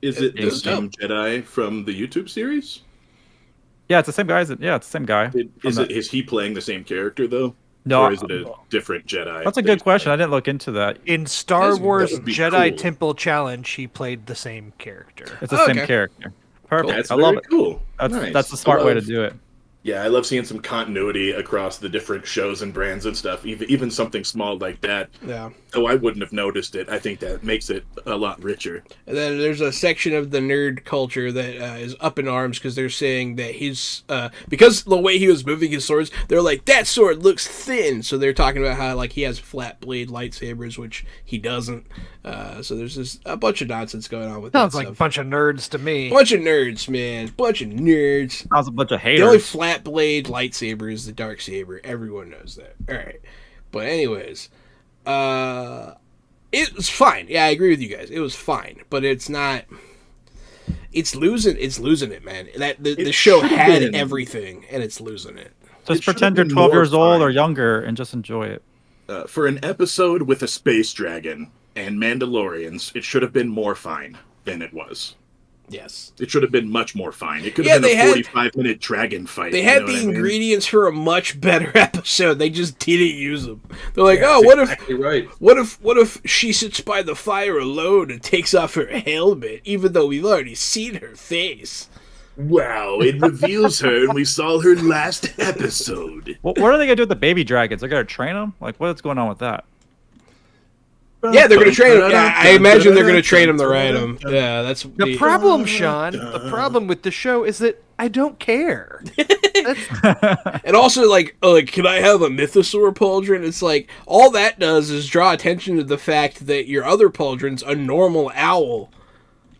Is it the same Jedi from the YouTube series? Yeah, it's the same guy. It's the same guy. Is he playing the same character though? No, or is it a different Jedi? That's a good question. I didn't look into that. In Star Wars Jedi Temple Challenge, he played the same character. It's the same character. Perfect. That's I love it. Cool. That's the smart way to do it. Yeah, I love seeing some continuity across the different shows and brands and stuff, even something small like that. Yeah. Though I wouldn't have noticed it. I think that makes it a lot richer. And then there's a section of the nerd culture that is up in arms because they're saying that he's... because the way he was moving his swords, they're like, that sword looks thin! So they're talking about how like he has flat blade lightsabers, which he doesn't. So there's a bunch of nonsense going on with that Sounds like a bunch of nerds to me. Bunch of nerds, man. Bunch of nerds. Sounds a bunch of haters. The only flat blade lightsaber is the dark saber. Everyone knows that. Alright. But anyways, it was fine. Yeah, I agree with you guys. It was fine. But it's not... It's losing it, man. The show had everything, and it's losing it. Just pretend you're 12 years old or younger and just enjoy it. For an episode with a space dragon and Mandalorians, it should have been more fine than it was. Yes. It should have been much more fine. It could have been a 45-minute dragon fight. They had the ingredients for a much better episode. They just didn't use them. They're like, what if she sits by the fire alone and takes off her helmet, even though we've already seen her face? Wow, it reveals her, and we saw her last episode. What are they gonna do with the baby dragons? They're gonna train them? Like, what's going on with that? Yeah, they're going to train him. Yeah, I imagine they're going to train him to ride him. Yeah, that's the problem, Sean. The problem with the show is that I don't care. And also, like, can I have a mythosaur pauldron? It's like, all that does is draw attention to the fact that your other pauldron's a normal owl.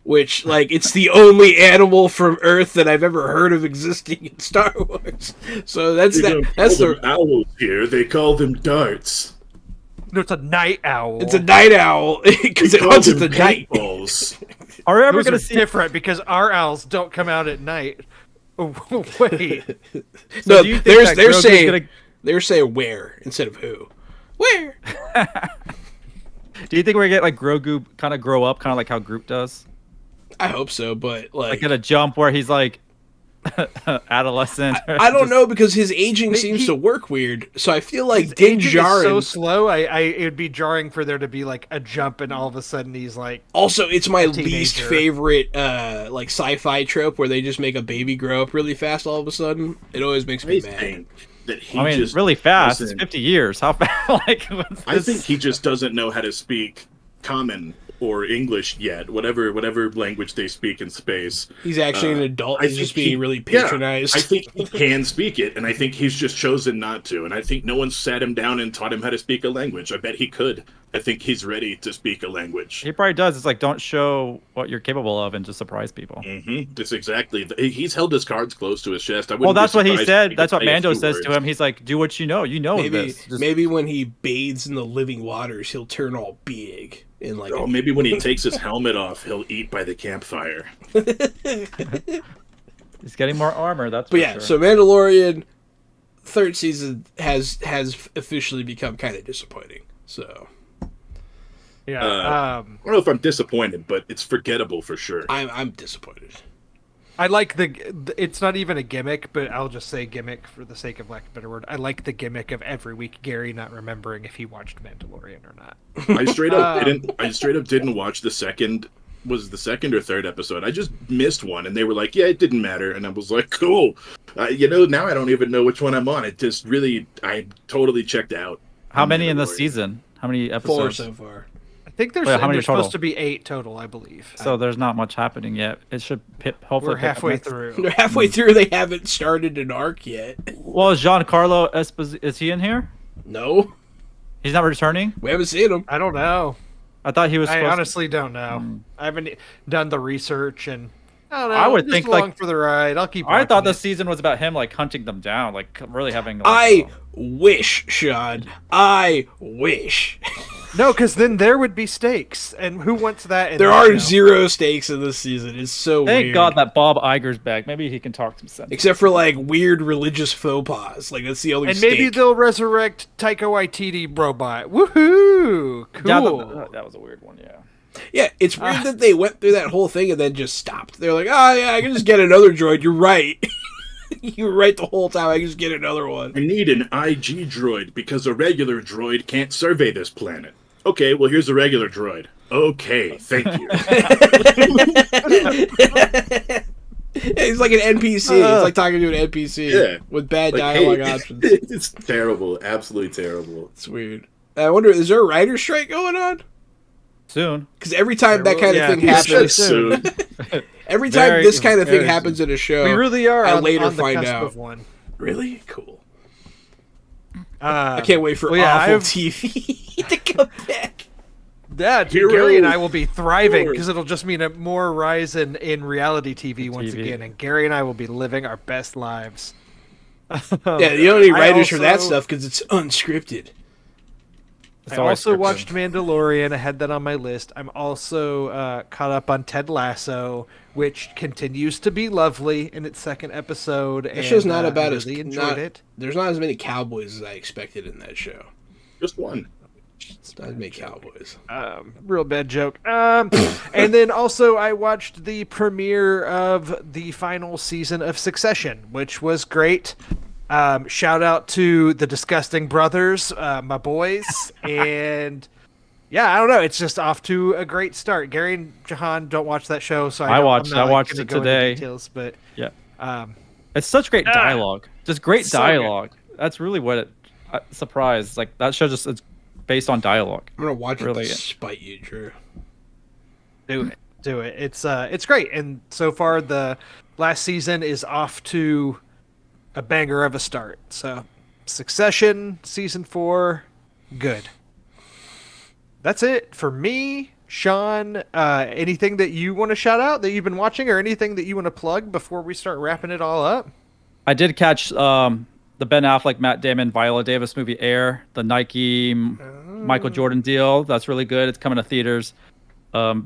Which, like, it's the only animal from Earth that I've ever heard of existing in Star Wars. So that's the owls here. They call them darts. No, it's a night owl. It's a night owl because it hunts at the night. Are we ever going to see different? Because our owls don't come out at night. Oh, wait. So no, they're saying where instead of who. Where? Do you think we're gonna get like Grogu kind of grow up, kind of like how Groot does? I hope so, but like get a jump where he's like adolescent. I don't know because his aging seems to work weird. So I feel like Din Djarin is so slow. It would be jarring for there to be like a jump and all of a sudden he's like. Also, it's my least favorite like sci-fi trope where they just make a baby grow up really fast all of a sudden. It always makes me mad. That really fast. It's 50 years. How fast? I think he just doesn't know how to speak common or English yet, whatever language they speak in space. He's actually an adult. He's just being really patronized. I think he can speak it, and I think he's just chosen not to. And I think no one sat him down and taught him how to speak a language. I bet he could. I think he's ready to speak a language. He probably does. It's like, don't show what you're capable of and just surprise people. Mm-hmm. That's exactly. He's held his cards close to his chest. Well, that's what he said. That's what Mando says to him. He's like, do what you know. You know this. Maybe when he bathes in the living waters, he'll turn all big. Maybe when he takes his helmet off, he'll eat by the campfire. He's getting more armor. That's sure. So Mandalorian third season has officially become kind of disappointing. So yeah, I don't know if I'm disappointed, but it's forgettable for sure. I'm disappointed. I like it's not even a gimmick, but I'll just say gimmick for the sake of lack of a better word. I like the gimmick of every week Gary not remembering if he watched Mandalorian or not. I straight up didn't watch the second or third episode. I just missed one, and they were like, "Yeah, it didn't matter," and I was like, "Cool." Now I don't even know which one I'm on. It just really, I totally checked out. How many in the season? How many episodes? 4 so far. I think there's supposed to be 8 total, I believe. So there's not much happening yet. It should hopefully. We're halfway through. They're halfway through. They haven't started an arc yet. Well, is Giancarlo Esposito, is he in here? No. He's not returning? We haven't seen him. I don't know. I thought he was. I honestly don't know. I haven't done the research, and I don't know. I would think along for the ride. I'll keep. I thought the season was about him like hunting them down, like really having. I wish, Sean. I wish. No, because then there would be stakes, and who wants that? There are 0 stakes in this season. It's so weird. Thank God that Bob Iger's back. Maybe he can talk some sense. Except for like weird religious faux pas. Like that's the only. And maybe they'll resurrect Taika Waititi robot. Woohoo! Cool. Yeah, that was a weird one. Yeah. Yeah, it's weird that they went through that whole thing and then just stopped. They're like, "Oh yeah, I can just get another droid." You're right. You were right the whole time. I can just get another one. I need an IG droid because a regular droid can't survey this planet. Okay, well, here's a regular droid. Okay, thank you. He's like an NPC. It's like talking to an NPC with bad dialogue options. It's terrible. Absolutely terrible. It's weird. I wonder, is there a writer's strike going on? Soon. Because every time that kind of thing happens... Soon. Every time this kind of thing happens in a show, we really are I on later the find cusp out. Of one. Really? Cool. I can't wait for awful TV to come back. Yeah, Gary and I will be thriving because it'll just mean a more rise in reality TV once again, and Gary and I will be living our best lives. Yeah, you don't need writers for that stuff because it's unscripted. I also watched Mandalorian. I had that on my list. I'm also caught up on Ted Lasso, which continues to be lovely in its second episode. That show's not about as really enjoyed it. There's not as many cowboys as I expected in that show. Just one. It's not as many cowboys. Real bad joke. And then also I watched the premiere of the final season of Succession, which was great. Shout out to the Disgusting Brothers, my boys, and yeah, I don't know. It's just off to a great start. Gary and Jahan don't watch that show, so I watched like, it today. Details, but yeah, um, it's such great dialogue. Just great so dialogue. That's really what it surprised. Like that show just it's based on dialogue. I'm gonna watch it to spite you, Drew. Do it. It's great. And so far the last season is off to a banger of a start. So Succession season 4, good. That's it for me. Sean, anything that you want to shout out that you've been watching, or anything that you want to plug before we start wrapping it all up? I did catch the Ben Affleck, Matt Damon, Viola Davis movie Air, the Nike Michael Jordan deal. That's really good. It's coming to theaters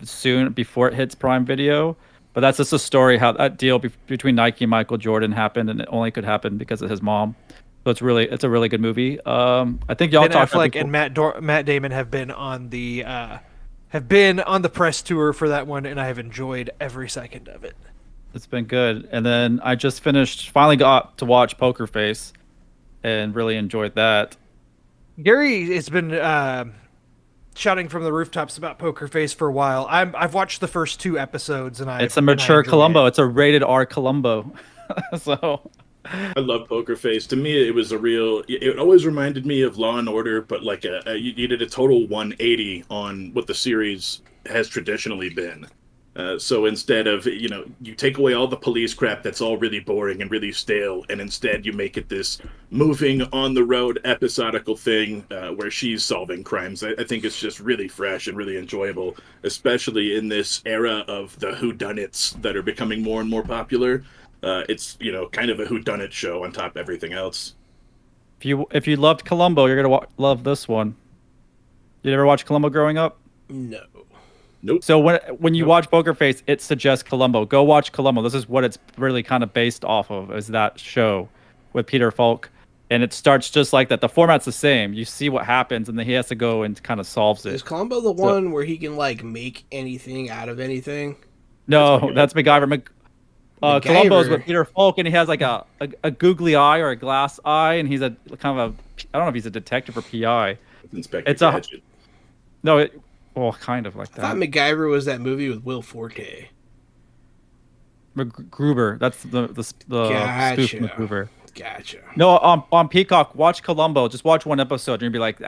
soon before it hits Prime Video. But that's just a story how that deal between Nike and Michael Jordan happened, and it only could happen because of his mom. So it's a really good movie. I think y'all talked about Ben Affleck and Matt Damon have been on the press tour for that one, and I have enjoyed every second of it. It's been good. And then I just finally got to watch Poker Face, and really enjoyed that. Gary has been shouting from the rooftops about Poker Face for a while. I've watched the first 2 episodes, and it's a mature Columbo. It's a rated R Columbo. So I love Poker Face. To me, it was it always reminded me of Law and Order, but like you did a total 180 on what the series has traditionally been. So instead of, you take away all the police crap that's all really boring and really stale, and instead you make it this moving on the road episodical thing where she's solving crimes. I think it's just really fresh and really enjoyable, especially in this era of the whodunits that are becoming more and more popular. It's, kind of a whodunit show on top of everything else. If you loved Columbo, you're going to love this one. You ever watch Columbo growing up? No. Nope. So when you watch Poker Face, it suggests Columbo. Go watch Columbo. This is what it's really kind of based off of, is that show with Peter Falk. And it starts just like that. The format's the same. You see what happens, and then he has to go and kind of solves it. Is Columbo the one where he can like make anything out of anything? No, that's MacGyver. Columbo's with Peter Falk, and he has like a googly eye or a glass eye, and he's a kind of I don't know if he's a detective or PI. Inspector Gadget. Well, kind of like that. I thought MacGyver was that movie with Will Forte. MacGruber. That's the Gotcha. spoof MacGruber. Gotcha. No, on Peacock, watch Columbo. Just watch one episode, and you'll be like,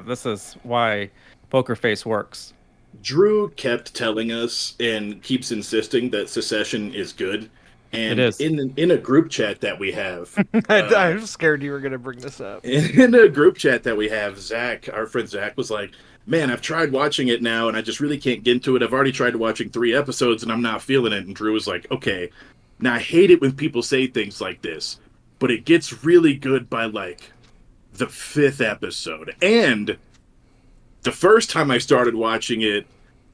this is why Poker Face works. Drew kept telling us and keeps insisting that Succession is good. And it is. In a group chat that we have... I was scared you were going to bring this up. In a group chat that we have, Zach, our friend Zach, was like, man, I've tried watching it now, and I just really can't get into it. I've already tried watching 3 episodes, and I'm not feeling it. And Drew was like, okay, now I hate it when people say things like this, but it gets really good by, like, the 5th episode. And the first time I started watching it,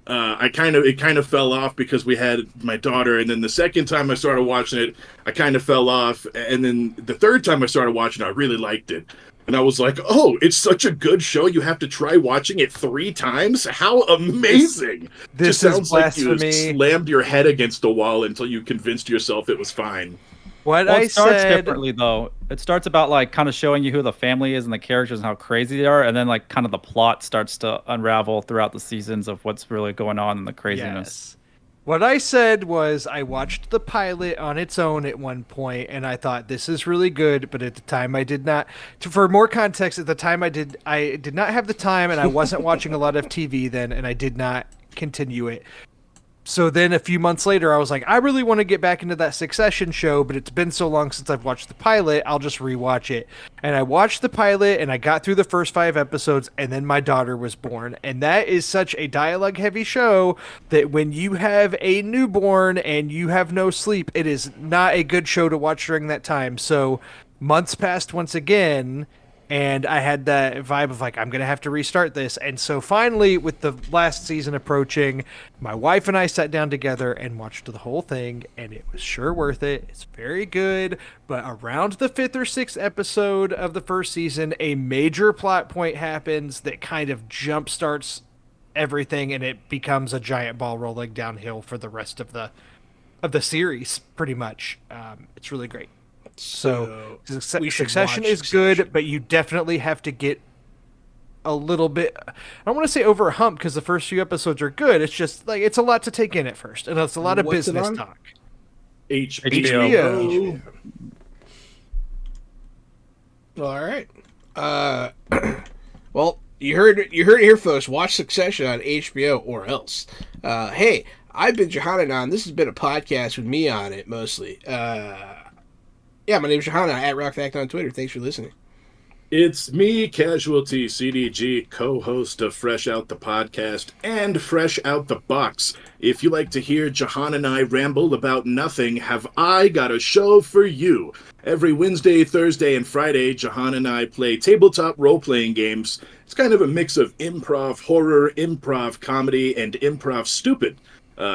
it kind of fell off because we had my daughter, and then the second time I started watching it, I kind of fell off, and then the third time I started watching it, I really liked it. And I was like, oh, it's such a good show. You have to try watching it 3 times? How amazing. This sounds like you blasphemy. Slammed your head against a wall until you convinced yourself it was fine. It starts differently, though. It starts about, like, kind of showing you who the family is and the characters and how crazy they are. And then, like, kind of the plot starts to unravel throughout the seasons of what's really going on and the craziness. Yes. What I said was I watched the pilot on its own at one point, and I thought this is really good. But at the time, I did not. For more context, at the time I did not have the time, and I wasn't watching a lot of TV then, and I did not continue it. So then a few months later, I was like, I really want to get back into that Succession show, but it's been so long since I've watched the pilot, I'll just rewatch it. And I watched the pilot, and I got through the first 5 episodes, and then my daughter was born. And that is such a dialogue-heavy show that when you have a newborn and you have no sleep, it is not a good show to watch during that time. So months passed once again, and I had that vibe of like, I'm going to have to restart this. And so finally, with the last season approaching, my wife and I sat down together and watched the whole thing, and it was sure worth it. It's very good. But around the 5th or 6th episode of the first season, a major plot point happens that kind of jumpstarts everything, and it becomes a giant ball rolling downhill for the rest of the series, pretty much. It's really great. So Succession is good, but you definitely have to get a little bit, I don't want to say over a hump because the first few episodes are good. It's just like it's a lot to take in at first, and it's a lot of business talk. HBO. All right. Well, you heard it here, folks. Watch Succession on HBO or else. Hey, I've been Johanan. This has been a podcast with me on it mostly. My name is Johanan at RockFact on Twitter. Thanks for listening. It's me, Casualty CDG, co-host of Fresh Out the Podcast and Fresh Out the Box. If you like to hear Jahan and I ramble about nothing, have I got a show for you. Every Wednesday, Thursday, and Friday, Jahan and I play tabletop role-playing games. It's kind of a mix of improv horror, improv comedy, and improv stupid.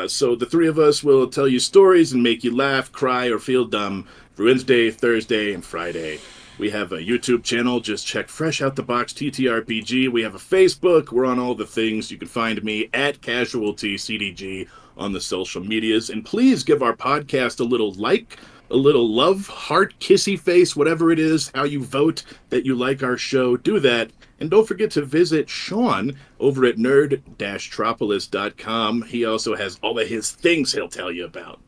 So the three of us will tell you stories and make you laugh, cry, or feel dumb for Wednesday, Thursday, and Friday. We have a YouTube channel. Just check Fresh Out the Box TTRPG. We have a Facebook. We're on all the things. You can find me at Casualty CDG on the social medias. And please give our podcast a little like, a little love, heart, kissy face, whatever it is, how you vote that you like our show. Do that. And don't forget to visit Sean over at nerd-tropolis.com. He also has all of his things he'll tell you about.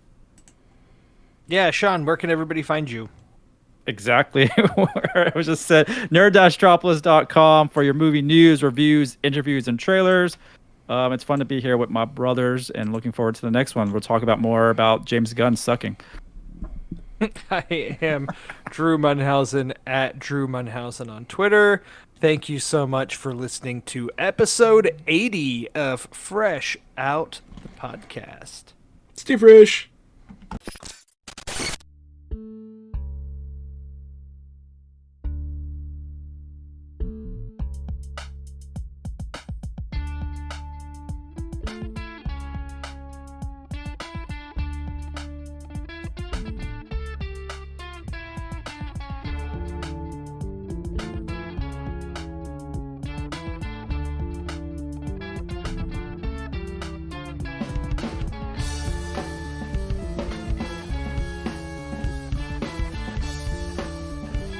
Yeah, Sean, where can everybody find you? Exactly where I was just said, nerd-tropolis.com for your movie news, reviews, interviews, and trailers. It's fun to be here with my brothers and looking forward to the next one. We'll talk more about James Gunn sucking. I am Drew Munhausen at Drew Munhausen on Twitter. Thank you so much for listening to episode 80 of Fresh Out the Podcast. Stay fresh.